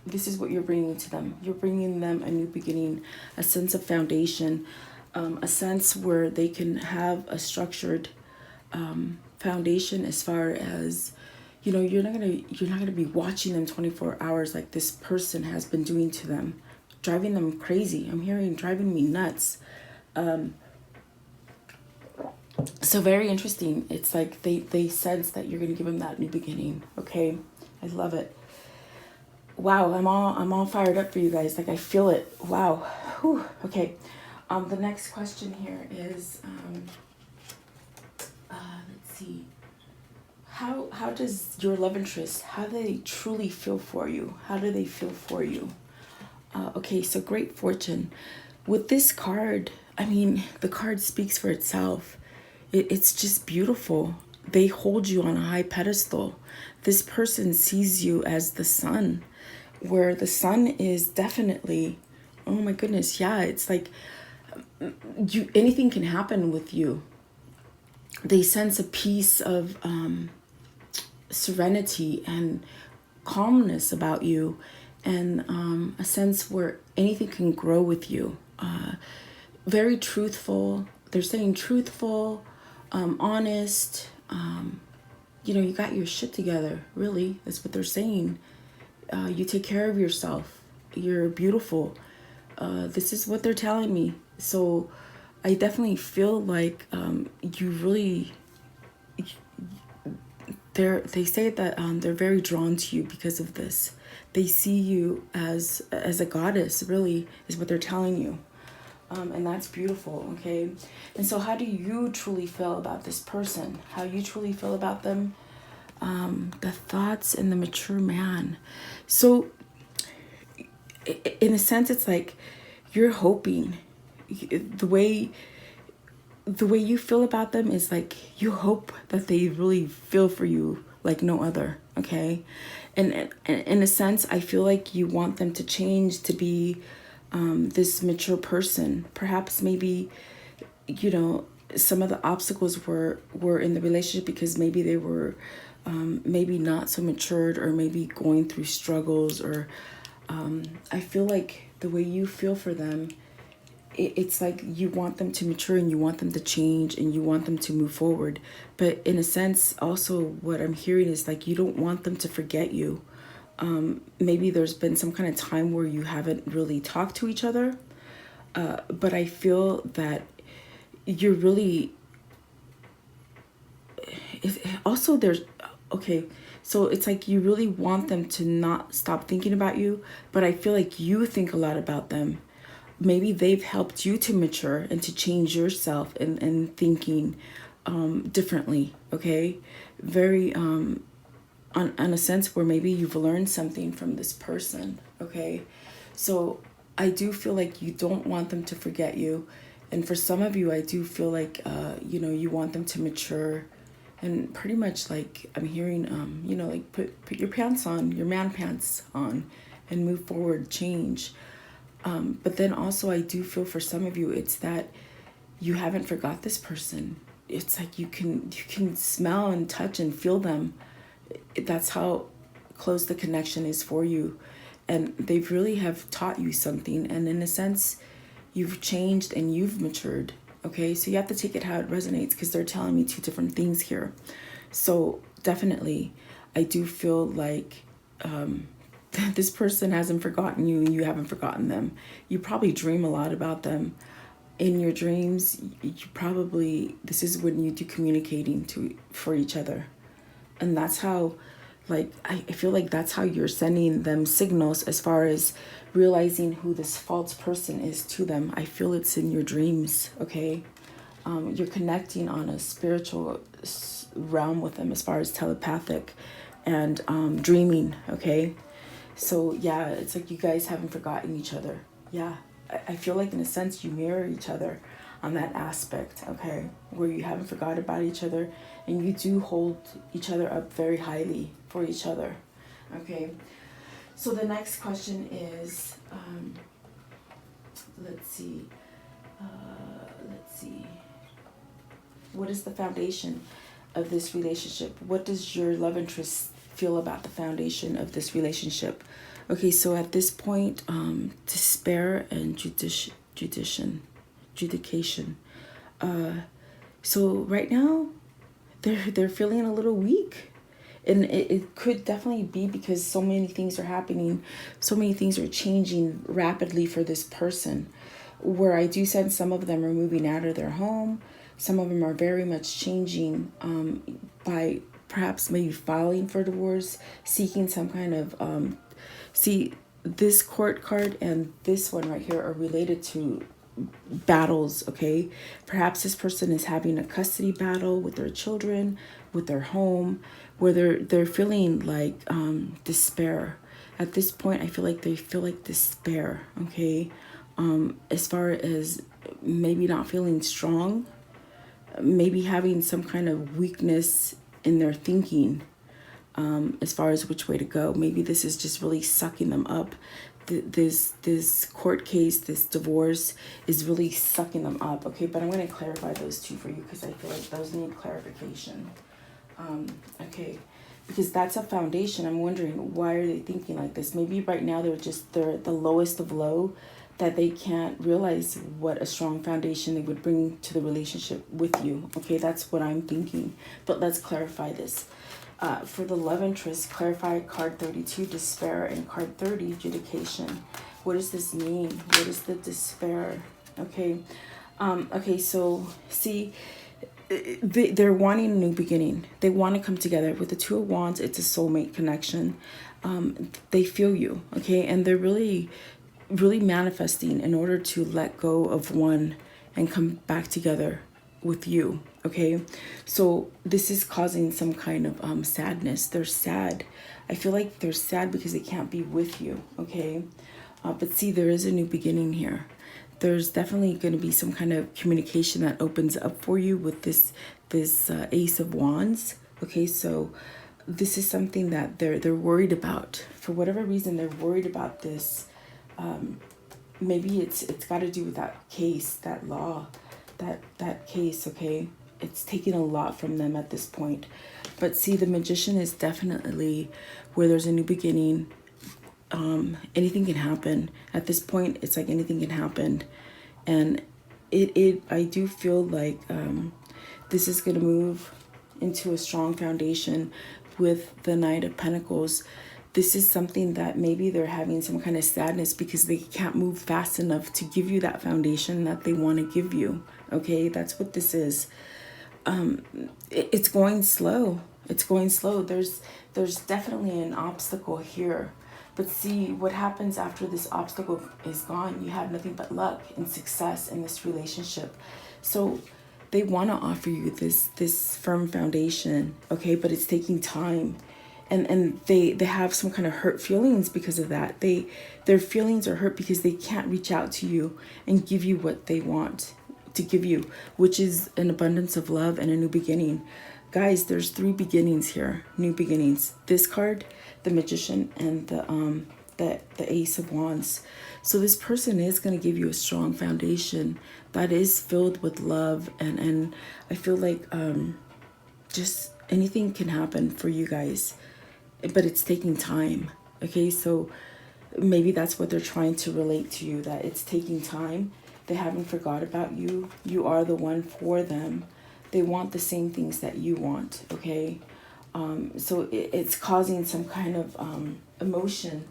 this is what you're bringing to them. You're bringing them a new beginning, a sense of foundation, a sense where they can have a structured foundation as far as, you know, you're not gonna be watching them 24 hours like this person has been doing to them, driving them crazy. I'm hearing driving me nuts. So very interesting. It's like they sense that you're gonna give them that new beginning. Okay, I love it. Wow, I'm all fired up for you guys. Like I feel it. Wow. Whew. Okay. The next question here is, let's see. How does your love interest, how do they truly feel for you? How do they feel for you? Okay, so great fortune. With this card, I mean, the card speaks for itself. It's just beautiful. They hold you on a high pedestal. This person sees you as the sun, where the sun is definitely, oh my goodness, yeah, it's like anything can happen with you. They sense a piece of serenity and calmness about you, and a sense where anything can grow with you. Very truthful. They're saying truthful, honest. You know, you got your shit together. Really, that's what they're saying. You take care of yourself. You're beautiful. This is what they're telling me. So I definitely feel like you really, they say that they're very drawn to you because of this. They see you as a goddess, really, is what they're telling you. And that's beautiful, okay? And so how do you truly feel about this person? How you truly feel about them? The thoughts and the mature man. So in a sense, it's like you're hoping. The way you feel about them is like you hope that they really feel for you like no other, okay? And in a sense, I feel like you want them to change to be this mature person. Perhaps maybe, you know, some of the obstacles were in the relationship because maybe they were maybe not so matured, or maybe going through struggles, or I feel like the way you feel for them, it's like you want them to mature and you want them to change and you want them to move forward. But in a sense, also what I'm hearing is like you don't want them to forget you. Maybe there's been some kind of time where you haven't really talked to each other. But I feel that you're really... Also, there's... Okay, so it's like you really want them to not stop thinking about you, but I feel like you think a lot about them. Maybe they've helped you to mature and to change yourself and thinking differently, okay? Very, on a sense where maybe you've learned something from this person, okay? So I do feel like you don't want them to forget you. And for some of you, I do feel like, you know, you want them to mature. And pretty much like I'm hearing, you know, like put your pants on, your man pants on, and move forward, change. But then also I do feel for some of you, it's that you haven't forgot this person. It's like you can smell and touch and feel them. That's how close the connection is for you. And they really have taught you something. And in a sense, you've changed and you've matured. Okay, so you have to take it how it resonates, because they're telling me two different things here. So definitely, I do feel like this person hasn't forgotten you and you haven't forgotten them. You probably dream a lot about them. In your dreams, you probably, this is when you do communicating for each other. And that's how, like, I feel like that's how you're sending them signals as far as realizing who this false person is to them. I feel it's in your dreams, okay? You're connecting on a spiritual realm with them as far as telepathic and dreaming, okay? So yeah, it's like you guys haven't forgotten each other. Yeah, I feel like in a sense you mirror each other on that aspect, okay, where you haven't forgot about each other and you do hold each other up very highly for each other, okay. So the next question is, let's see, what is the foundation of this relationship? What does your love interest feel about the foundation of this relationship? Okay, so at this point, despair and judication. So right now, they're feeling a little weak, and it could definitely be because so many things are happening, so many things are changing rapidly for this person. Where I do sense some of them are moving out of their home, some of them are very much changing by perhaps maybe filing for divorce, seeking some kind of see, this court card and this one right here are related to battles, okay. Perhaps this person is having a custody battle with their children, with their home, where they're feeling like despair. At this point, I feel like they feel like despair, okay. As far as maybe not feeling strong, maybe having some kind of weakness in their thinking, as far as which way to go. Maybe this is just really sucking them up. This court case, this divorce is really sucking them up, okay. But I'm going to clarify those two for you because I feel like those need clarification, okay, because that's a foundation. I'm wondering, why are they thinking like this? Maybe right now they're the lowest of low, that they can't realize what a strong foundation they would bring to the relationship with you, okay. That's what I'm thinking, but let's clarify this. For the love interest, clarify card 32, despair, and card 30, adjudication. What does this mean? What is the despair? Okay. Okay, so see, they're wanting a new beginning. They want to come together. With the Two of Wands, it's a soulmate connection. They feel you, okay? And they're really, really manifesting in order to let go of one and come back together with you, okay. So this is causing some kind of sadness. They're sad. I feel like they're sad because they can't be with you, okay. But see, there is a new beginning here. There's definitely going to be some kind of communication that opens up for you with this Ace of Wands, okay. So this is something that they're worried about. For whatever reason, they're worried about this. Maybe it's got to do with that case, that law, that case, okay. It's taking a lot from them at this point. But see, the Magician is definitely where there's a new beginning. Anything can happen at this point. It's like anything can happen, and I do feel like this is going to move into a strong foundation with the Knight of Pentacles. This is something that maybe they're having some kind of sadness because they can't move fast enough to give you that foundation that they want to give you, okay. That's what this is. It's going slow. It's going slow. There's definitely an obstacle here. But see, what happens after this obstacle is gone, you have nothing but luck and success in this relationship. So they want to offer you this firm foundation, okay, but it's taking time. And they have some kind of hurt feelings because of that. Their feelings are hurt because they can't reach out to you and give you what they want to give you, which is an abundance of love and a new beginning. Guys, there's 3 beginnings here, new beginnings. This card, the Magician, and the Ace of Wands. So this person is going to give you a strong foundation that is filled with love, and I feel like just anything can happen for you guys, but it's taking time, okay. So maybe that's what they're trying to relate to you, that it's taking time. They haven't forgot about you. You are the one for them. They want the same things that you want, okay. So it's causing some kind of emotion,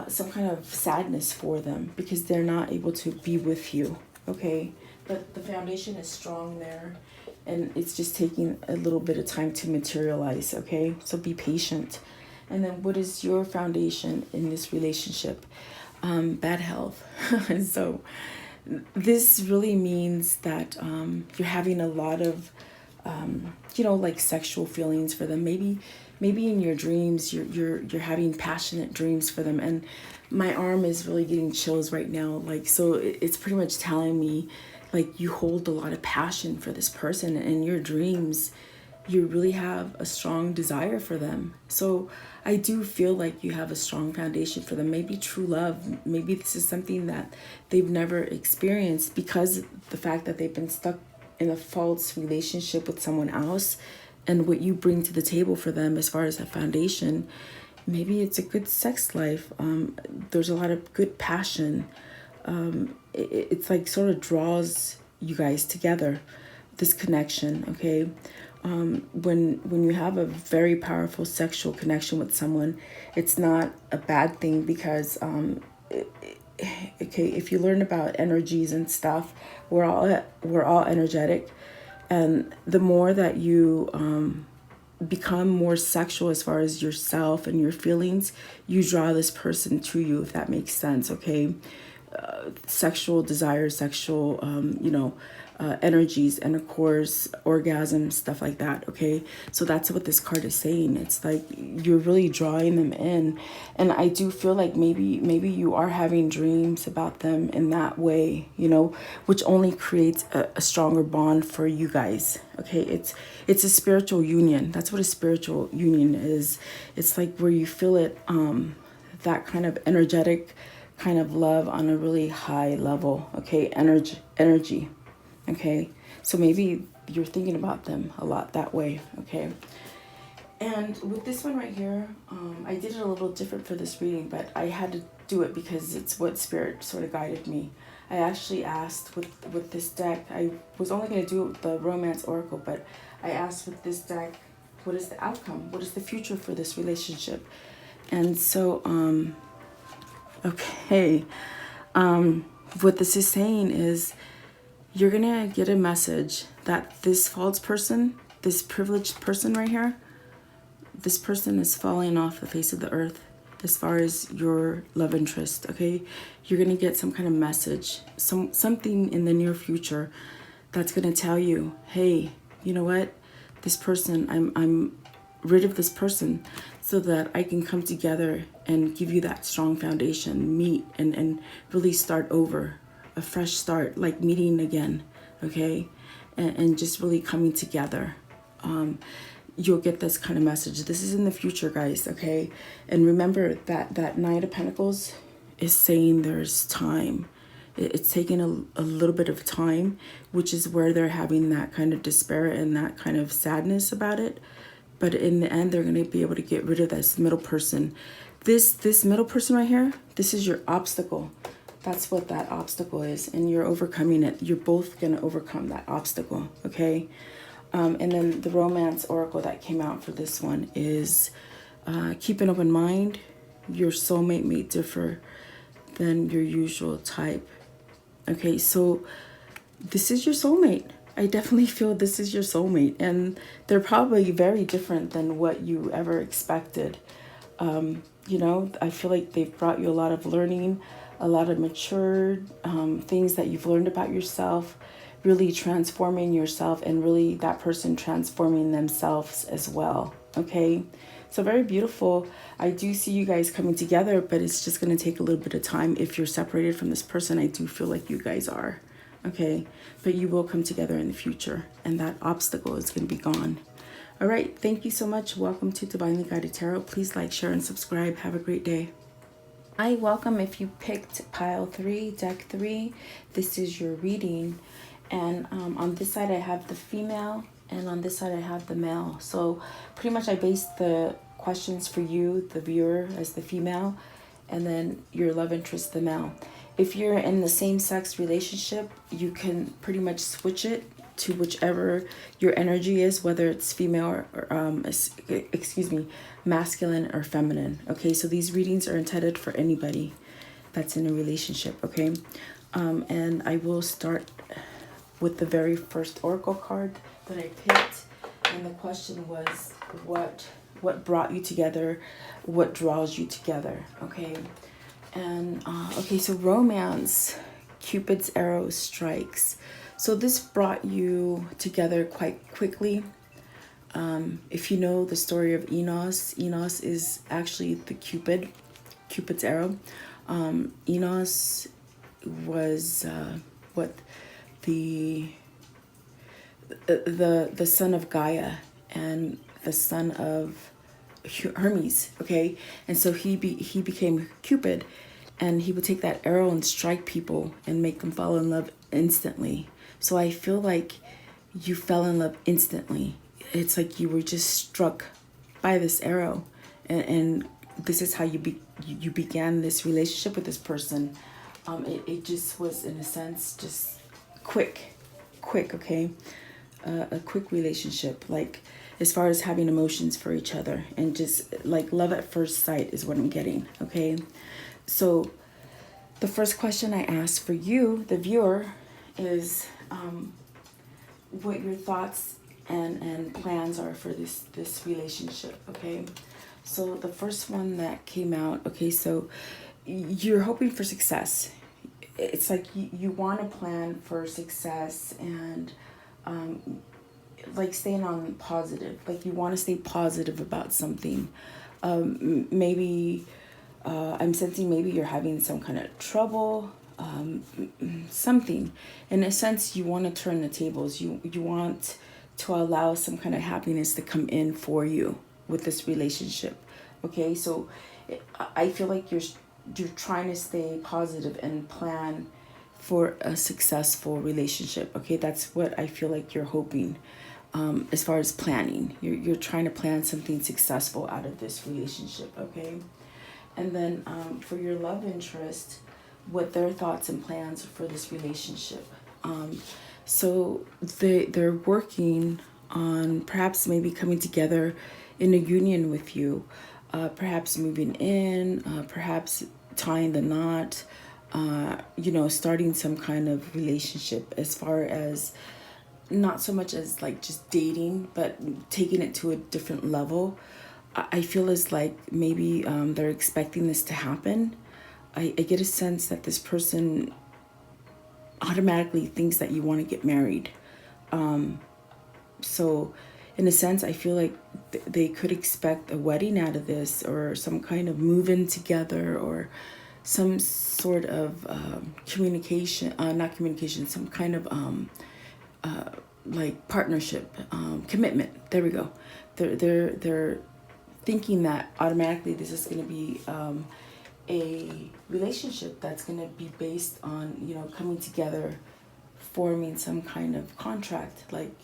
some kind of sadness for them because they're not able to be with you, okay. But the foundation is strong there, and it's just taking a little bit of time to materialize, okay. So be patient. And then what is your foundation in this relationship? Bad health. So this really means that you're having a lot of like sexual feelings for them. Maybe maybe in your dreams you're having passionate dreams for them. And my arm is really getting chills right now, like, so it's pretty much telling me like you hold a lot of passion for this person, and in your dreams you really have a strong desire for them. So I do feel like you have a strong foundation for them, maybe true love. Maybe this is something that they've never experienced because the fact that they've been stuck in a false relationship with someone else, and what you bring to the table for them as far as a foundation, maybe it's a good sex life. There's a lot of good passion. It's like sort of draws you guys together, this connection, okay? When you have a very powerful sexual connection with someone, it's not a bad thing because okay, if you learn about energies and stuff, we're all energetic, and the more that you become more sexual as far as yourself and your feelings, you draw this person to you, if that makes sense, okay? Sexual desire, sexual, energies, and of course, orgasm, stuff like that, okay? So that's what this card is saying. It's like you're really drawing them in. And I do feel like maybe you are having dreams about them in that way, which only creates a stronger bond for you guys, okay? It's a spiritual union. That's what a spiritual union is. It's like where you feel it, that kind of energetic kind of love on a really high level, okay? Energy. Okay, so maybe you're thinking about them a lot that way, okay? And with this one right here, I did it a little different for this reading, but I had to do it because it's what Spirit sort of guided me. I actually asked with this deck, I was only going to do the Romance Oracle, but I asked with this deck, what is the outcome? What is the future for this relationship? And so, okay, what this is saying is, you're gonna get a message that this false person, this privileged person right here, this person is falling off the face of the earth as far as your love interest, okay? You're gonna get some kind of message, something in the near future that's gonna tell you, hey, you know what? This person, I'm rid of this person so that I can come together and give you that strong foundation, meet and really start over. A fresh start, like meeting again, okay? And just really coming together. You'll get this kind of message. This is in the future, guys, okay? And remember that Knight of Pentacles is saying there's time. It's taking a little bit of time, which is where they're having that kind of despair and that kind of sadness about it. But in the end, they're going to be able to get rid of this middle person. This middle person right here, this is your obstacle. That's what that obstacle is, and you're overcoming it. You're both going to overcome that obstacle, okay? And then the Romance Oracle that came out for this one is keep an open mind. Your soulmate may differ than your usual type. Okay, so this is your soulmate. I definitely feel this is your soulmate, and they're probably very different than what you ever expected. I feel like they've brought you a lot of learning, a lot of matured things that you've learned about yourself, really transforming yourself, and really that person transforming themselves as well, okay? So very beautiful. I do see you guys coming together, but it's just going to take a little bit of time. If you're separated from this person, I do feel like you guys are, okay? But you will come together in the future, and that obstacle is going to be gone. All right, thank you so much. Welcome to Divinely Guided Tarot. Please like, share, and subscribe. Have a great day. Hi, welcome if you picked pile 3, deck 3. This is your reading. And on this side I have the female, and on this side I have the male. So pretty much I based the questions for you, the viewer, as the female, and then your love interest, the male. If you're in the same-sex relationship, you can pretty much switch it to whichever your energy is, whether it's female or masculine or feminine. Okay, so these readings are intended for anybody that's in a relationship, okay? And I will start with the very first oracle card that I picked, and the question was, what brought you together? What draws you together? Okay, and okay, so romance, Cupid's arrow strikes. So this brought you together quite quickly. If you know the story of Enos is actually the Cupid's arrow. Enos was what the the son of Gaia and the son of Hermes. Okay, and so he became Cupid, and he would take that arrow and strike people and make them fall in love instantly. So I feel like you fell in love instantly. It's like you were just struck by this arrow, and this is how you began this relationship with this person. It just was, in a sense, just quick, okay, a quick relationship, like as far as having emotions for each other, and just like love at first sight is what I'm getting. Okay, so the first question I ask for you, the viewer, is what your thoughts and plans are for this relationship. Okay, so the first one that came out, okay, so you're hoping for success. It's like you want to plan for success, and like staying on positive, like you want to stay positive about something. Maybe I'm sensing maybe you're having some kind of trouble, something. In a sense, you want to turn the tables. You want to allow some kind of happiness to come in for you with this relationship. Okay, so I feel like you're trying to stay positive and plan for a successful relationship. Okay, that's what I feel like you're hoping. As far as planning, you're trying to plan something successful out of this relationship. Okay, and then for your love interest, what their thoughts and plans for this relationship. So they're working on perhaps maybe coming together in a union with you, perhaps moving in, perhaps tying the knot, starting some kind of relationship, as far as not so much as like just dating, but taking it to a different level. I feel as like maybe they're expecting this to happen. I get a sense that this person automatically thinks that you want to get married. So in a sense, I feel like they could expect a wedding out of this, or some kind of move-in together, or some sort of not communication, some kind of like partnership, commitment. There we go. They're thinking that automatically this is going to be a relationship that's going to be based on, coming together, forming some kind of contract, like,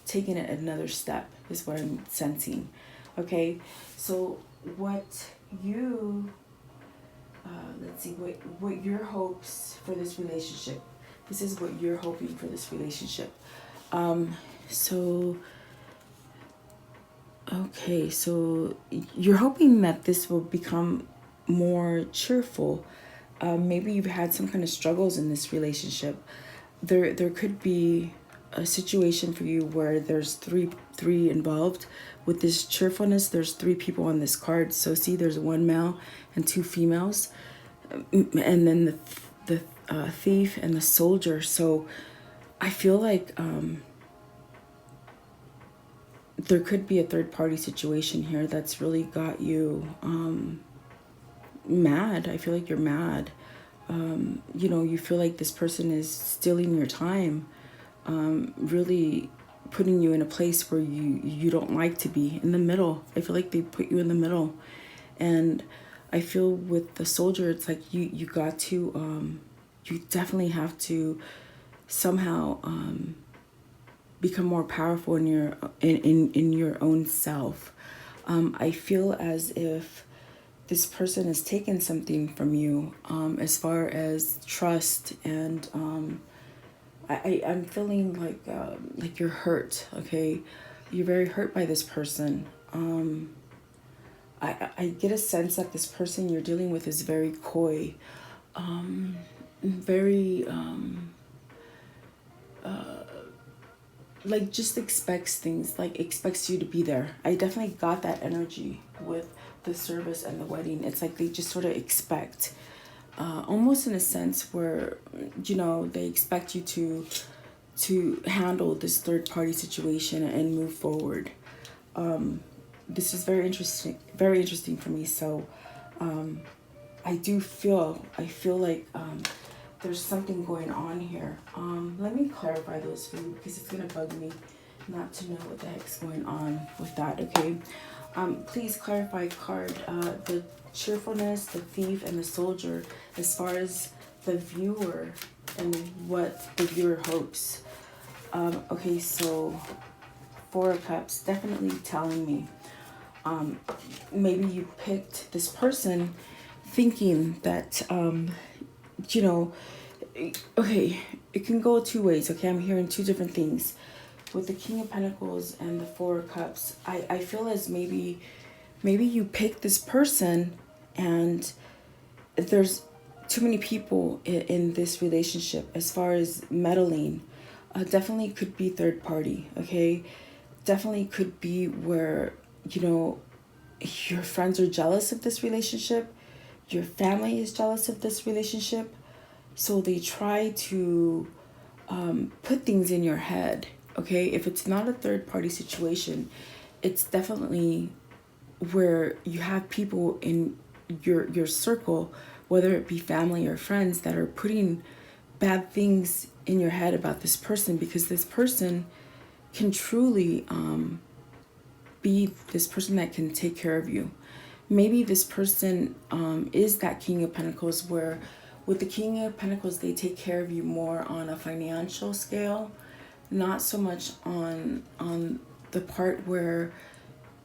taking it another step is what I'm sensing. Okay, so what you let's see, what your hopes for this relationship. This is what you're hoping for this relationship. So okay, so you're hoping that this will become more cheerful. Maybe you've had some kind of struggles in this relationship. There could be a situation for you where there's three involved. With this cheerfulness, there's three people on this card. So see, there's one male and two females, and then the thief and the soldier. So I feel like there could be a third party situation here that's really got you mad. I feel like you're mad. You feel like this person is stealing your time, really putting you in a place where you don't like to be, in the middle. I feel like they put you in the middle. And I feel with the soldier, it's like you got to, you definitely have to somehow become more powerful in your own self. I feel as if this person has taken something from you, as far as trust, and I'm feeling like you're hurt. Okay, you're very hurt by this person. I get a sense that this person you're dealing with is very coy, very like just expects things, like expects you to be there. I definitely got that energy with the service and the wedding. It's like they just sort of expect, almost in a sense where, they expect you handle this third party situation and move forward. This is very interesting for me. So I feel like there's something going on here. Let me clarify those for you, because it's gonna bug me not to know what the heck's going on with that. Okay, please clarify card, the cheerfulness, the thief, and the soldier, as far as the viewer and what the viewer hopes. Okay, so Four of Cups, definitely telling me maybe you picked this person thinking that okay, it can go two ways. Okay, I'm hearing two different things with the King of Pentacles and the Four of Cups. I feel as maybe you picked this person and there's too many people in this relationship. As far as meddling, definitely could be third party. Okay, definitely could be where your friends are jealous of this relationship, your family is jealous of this relationship, so they try to put things in your head. Okay, if it's not a third party situation, it's definitely where you have people in your circle, whether it be family or friends, that are putting bad things in your head about this person, because this person can truly be this person that can take care of you. Maybe this person is that King of Pentacles, where with the King of Pentacles, they take care of you more on a financial scale, not so much on the part where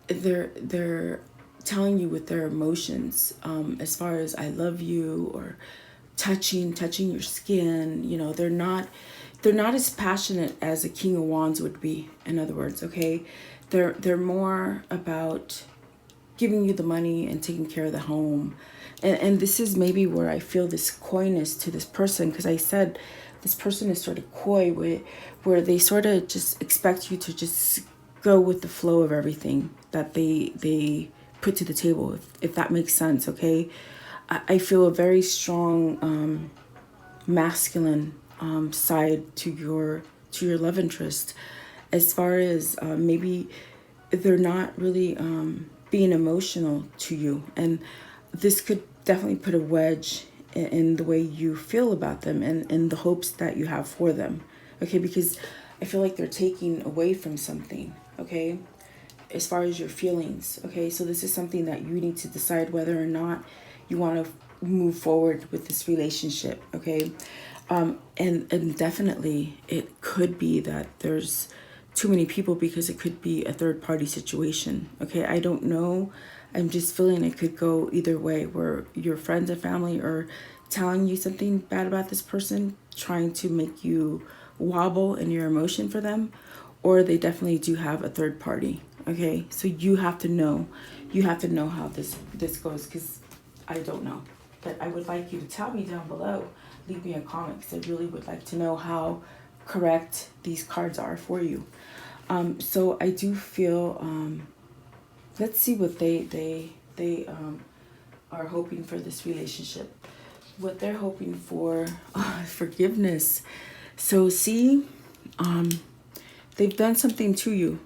they're telling you with their emotions, as far as I love you, or touching your skin. They're not as passionate as a King of Wands would be, in other words. Okay, they're more about giving you the money and taking care of the home. And this is maybe where I feel this coyness to this person, because I said this person is sort of coy, where they sort of just expect you to just go with the flow of everything that they put to the table, if that makes sense. Okay, I feel a very strong masculine side to your love interest, as far as maybe they're not really being emotional to you, and this could definitely put a wedge in the way you feel about them and in the hopes that you have for them. Okay, because I feel like they're taking away from something. Okay, as far as your feelings. Okay, so this is something that you need to decide whether or not you want to move forward with this relationship. Okay, and definitely it could be that there's too many people, because it could be a third party situation. Okay, I don't know, I'm just feeling it could go either way, where your friends and family are telling you something bad about this person, trying to make you wobble in your emotion for them, or they definitely do have a third party. Okay, so you have to know how this goes, because I don't know. But I would like you to tell me down below, leave me a comment, because I really would like to know how correct these cards are for you. So I do feel, let's see what they are hoping for this relationship. What they're hoping for, forgiveness. So see, they've done something to you.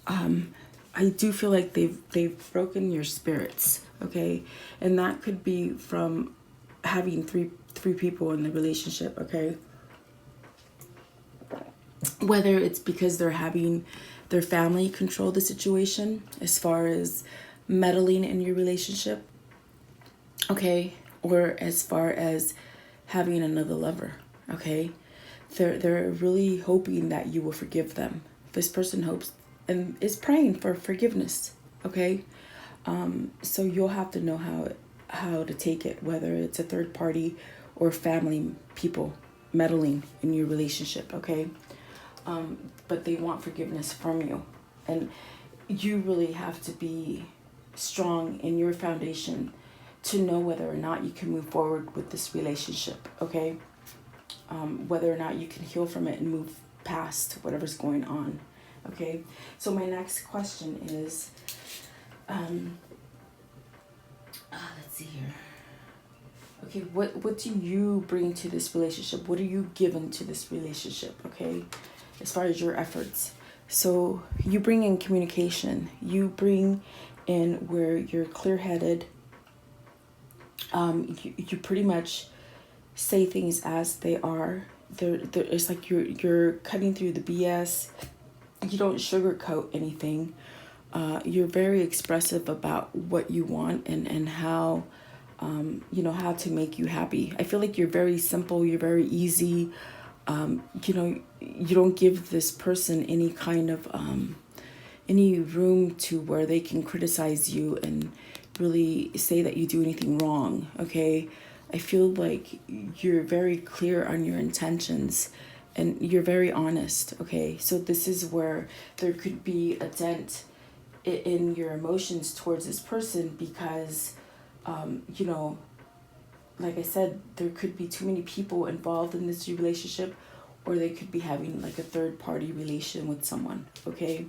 I do feel like they've broken your spirits. Okay, and that could be from having three people in the relationship. Okay, whether it's because they're having their family control the situation, as far as meddling in your relationship. Okay, or as far as having another lover. Okay, they're really hoping that you will forgive them. This person hopes and is praying for forgiveness. Okay, so you'll have to know how to take it, whether it's a third party or family people meddling in your relationship. Okay, but they want forgiveness from you, and you really have to be strong in your foundation to know whether or not you can move forward with this relationship. Okay, whether or not you can heal from it and move past whatever's going on. Okay, so my next question is, let's see here. Okay, what do you bring to this relationship? What are you giving to this relationship, okay? As far as your efforts. So you bring in communication. You bring in where you're clear-headed. You pretty much say things as they are. It's like you're cutting through the BS. You don't sugarcoat anything. You're very expressive about what you want and how, how to make you happy. I feel like you're very simple. You're very easy. You don't give this person any kind of, any room to where they can criticize you and really say that you do anything wrong. Okay. I feel like you're very clear on your intentions and you're very honest. Okay. So this is where there could be a dent in your emotions towards this person because, like I said, there could be too many people involved in this relationship, or they could be having like a third party relation with someone. Okay.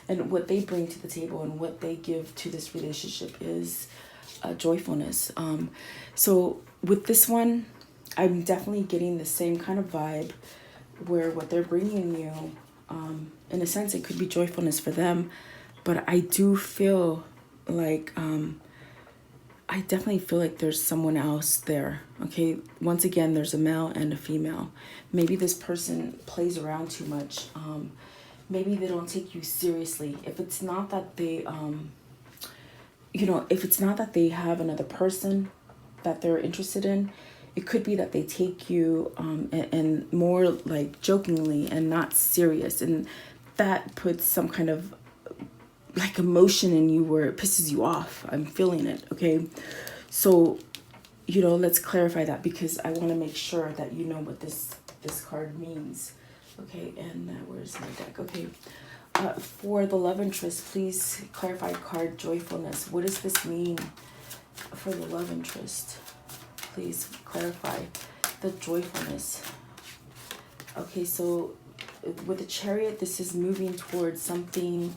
And what they bring to the table and what they give to this relationship is joyfulness. So with this one, I'm definitely getting the same kind of vibe where what they're bringing you, in a sense, it could be joyfulness for them. But I do feel like, I definitely feel like there's someone else there. Okay. Once again, there's a male and a female. Maybe this person plays around too much. Maybe they don't take you seriously. If it's not that they, if it's not that they have another person that they're interested in, it could be that they take you and more like jokingly and not serious. And that puts some kind of like emotion in you where it pisses you off. I'm feeling it. Okay. So, let's clarify that because I want to make sure that you know what this card means. Okay. And where's my deck? Okay. For the love interest, please clarify card joyfulness. What does this mean for the love interest? Please clarify the joyfulness. Okay, so with the Chariot, this is moving towards something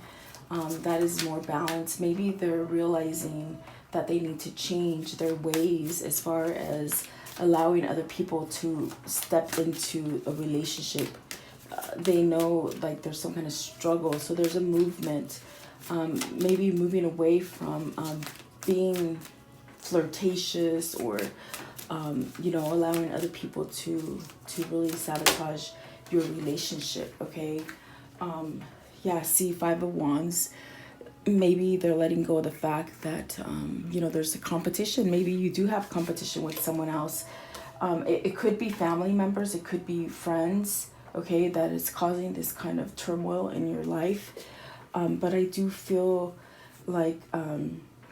that is more balanced. Maybe they're realizing that they need to change their ways as far as allowing other people to step into a relationship. They know like there's some kind of struggle, so there's a movement, maybe moving away from being flirtatious or allowing other people to really sabotage your relationship. Okay. See, Five of Wands. Maybe they're letting go of the fact that there's a competition. Maybe you do have competition with someone else. It could be family members, it could be friends, okay, that is causing this kind of turmoil in your life. But I do feel like,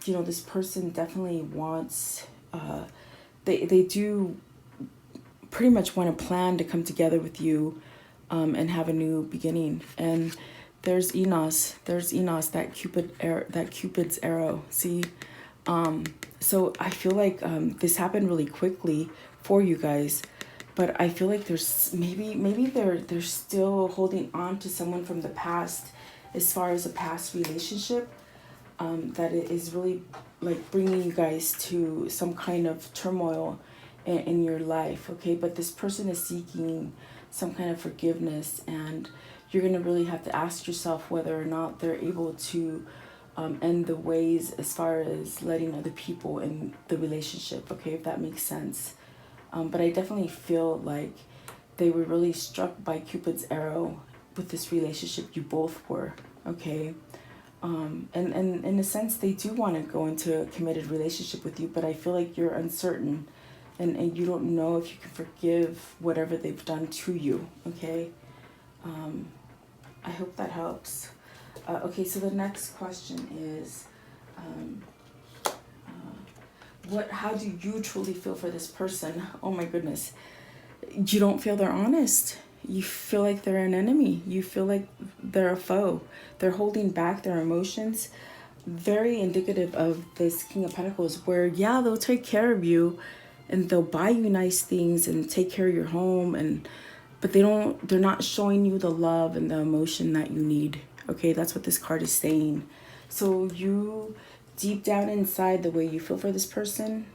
this person definitely wants, they do pretty much want a plan to come together with you and have a new beginning. And there's Enos, that Cupid's arrow. See, so I feel like this happened really quickly for you guys. But I feel like there's maybe they're still holding on to someone from the past, as far as a past relationship, that it is really like bringing you guys to some kind of turmoil in your life. Okay, but this person is seeking some kind of forgiveness, and you're gonna really have to ask yourself whether or not they're able to end the ways as far as letting other people in the relationship. Okay, if that makes sense. But I definitely feel like they were really struck by Cupid's arrow with this relationship. You both were, okay? And in a sense, they do want to go into a committed relationship with you, but I feel like you're uncertain and you don't know if you can forgive whatever they've done to you, okay? I hope that helps. Okay, so the next question is, how do you truly feel for this person? Oh my goodness. You don't feel they're honest. You feel like they're an enemy. You feel like they're a foe. They're holding back their emotions. Very indicative of this King of Pentacles, where they'll take care of you and they'll buy you nice things and take care of your home, but they're not showing you the love and the emotion that you need. Okay, that's what this card is saying. So you, deep down inside, the way you feel for this person,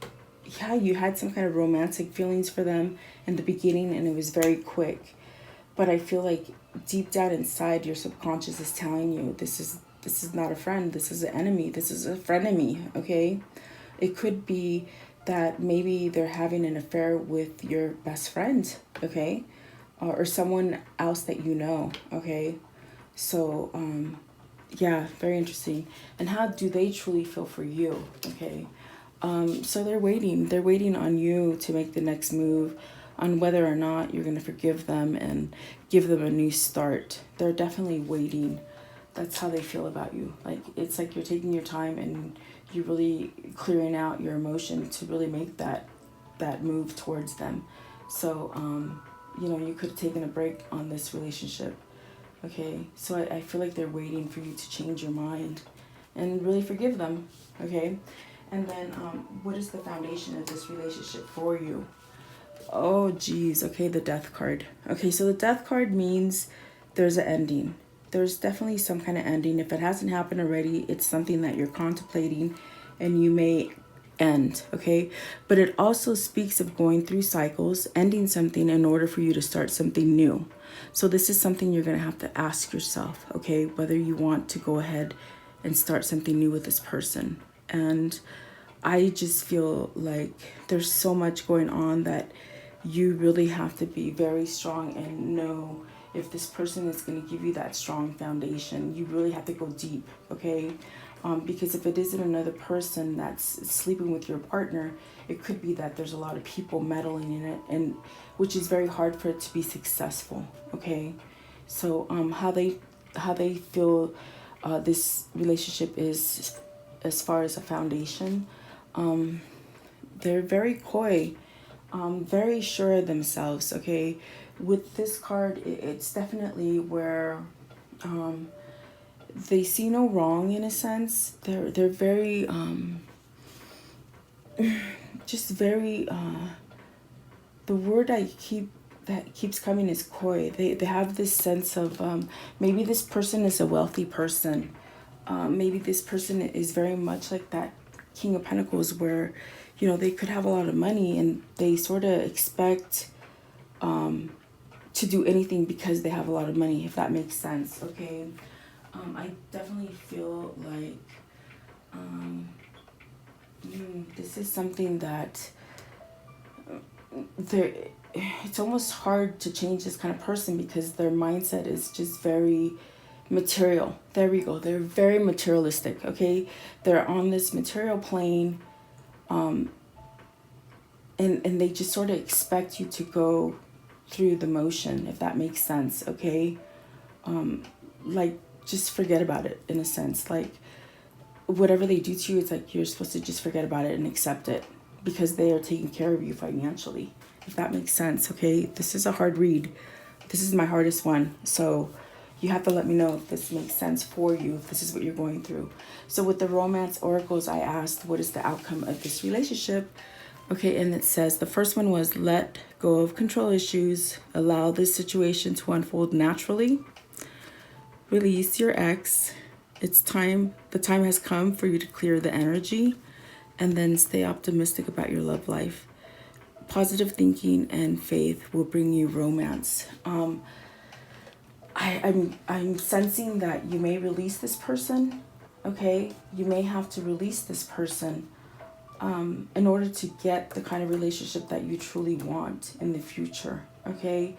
yeah, you had some kind of romantic feelings for them in the beginning and it was very quick. But I feel like deep down inside your subconscious is telling you this is not a friend, this is an enemy, this is a frenemy, okay? It could be that maybe they're having an affair with your best friend, okay? Or someone else that you know, okay? So, yeah, very interesting. And how do they truly feel for you, okay? So they're waiting. They're waiting on you to make the next move on whether or not you're going to forgive them and give them a new start. They're definitely waiting. That's how they feel about you. Like, it's like you're taking your time and you're really clearing out your emotion to really make that move towards them. So, you could have taken a break on this relationship. Okay, so I feel like they're waiting for you to change your mind and really forgive them. Okay, and then what is the foundation of this relationship for you? Oh, geez. Okay, the death card. Okay, so the death card means there's an ending. There's definitely some kind of ending. If it hasn't happened already, it's something that you're contemplating and you may end, okay? But it also speaks of going through cycles, ending something in order for you to start something new. So this is something you're going to have to ask yourself, okay, whether you want to go ahead and start something new with this person. And I just feel like there's so much going on that you really have to be very strong and know if this person is going to give you that strong foundation. You really have to go deep, okay? Because if it isn't another person that's sleeping with your partner, it could be that there's a lot of people meddling in it, and which is very hard for it to be successful, okay? So how they feel this relationship is as far as a foundation. They're very coy, very sure of themselves, okay? With this card, it's definitely where they see no wrong in a sense. They're very, just very, the word that keeps coming is coy. They have this sense of, maybe this person is a wealthy person. Maybe this person is very much like that King of Pentacles where, they could have a lot of money and they sort of expect to do anything because they have a lot of money, if that makes sense, okay? I definitely feel like this is something that it's almost hard to change this kind of person because their mindset is just very material. There we go. They're very materialistic, okay? They're on this material plane, and they just sort of expect you to go through the motion, if that makes sense, okay? Like, just forget about it, in a sense. Like, whatever they do to you, it's like you're supposed to just forget about it and accept it because they are taking care of you financially, if that makes sense, okay? This is a hard read. This is my hardest one, so you have to let me know if this makes sense for you, if this is what you're going through. So with the romance oracles, I asked, what is the outcome of this relationship? Okay, and it says, the first one was let go of control issues, allow this situation to unfold naturally, release your ex. It's time, the time has come for you to clear the energy, and then stay optimistic about your love life. Positive thinking and faith will bring you romance. I'm sensing that you may release this person, okay? You may have to release this person in order to get the kind of relationship that you truly want in the future, okay?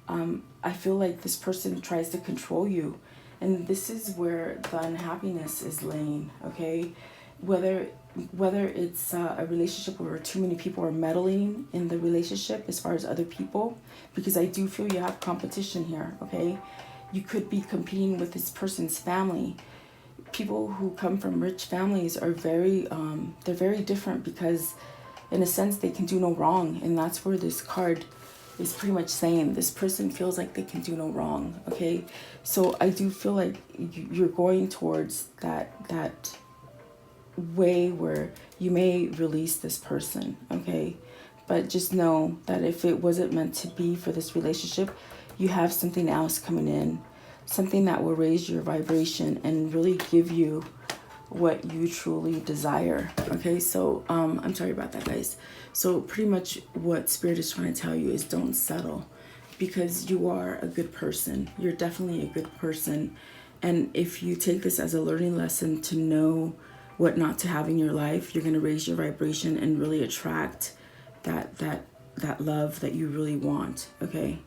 I feel like this person tries to control you, and this is where the unhappiness is laying, okay? Whether it's a relationship where too many people are meddling in the relationship as far as other people, because I do feel you have competition here, okay? You could be competing with this person's family. People who come from rich families are they're very different because in a sense they can do no wrong, and that's where this card is pretty much saying this person feels like they can do no wrong, okay? So I do feel like you're going towards that way where you may release this person, okay? But just know that if it wasn't meant to be for this relationship, you have something else coming in, something that will raise your vibration and really give you what you truly desire. Okay, so I'm sorry about that, guys. So pretty much what Spirit is trying to tell you is don't settle, because you are a good person. You're definitely a good person. And if you take this as a learning lesson to know what not to have in your life, you're going to raise your vibration and really attract that love that you really want. Okay,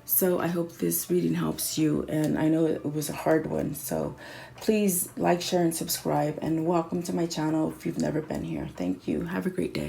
so I hope this reading helps you, and I know it was a hard one, so please like, share, and subscribe, and welcome to my channel if you've never been here. Thank you. Have a great day.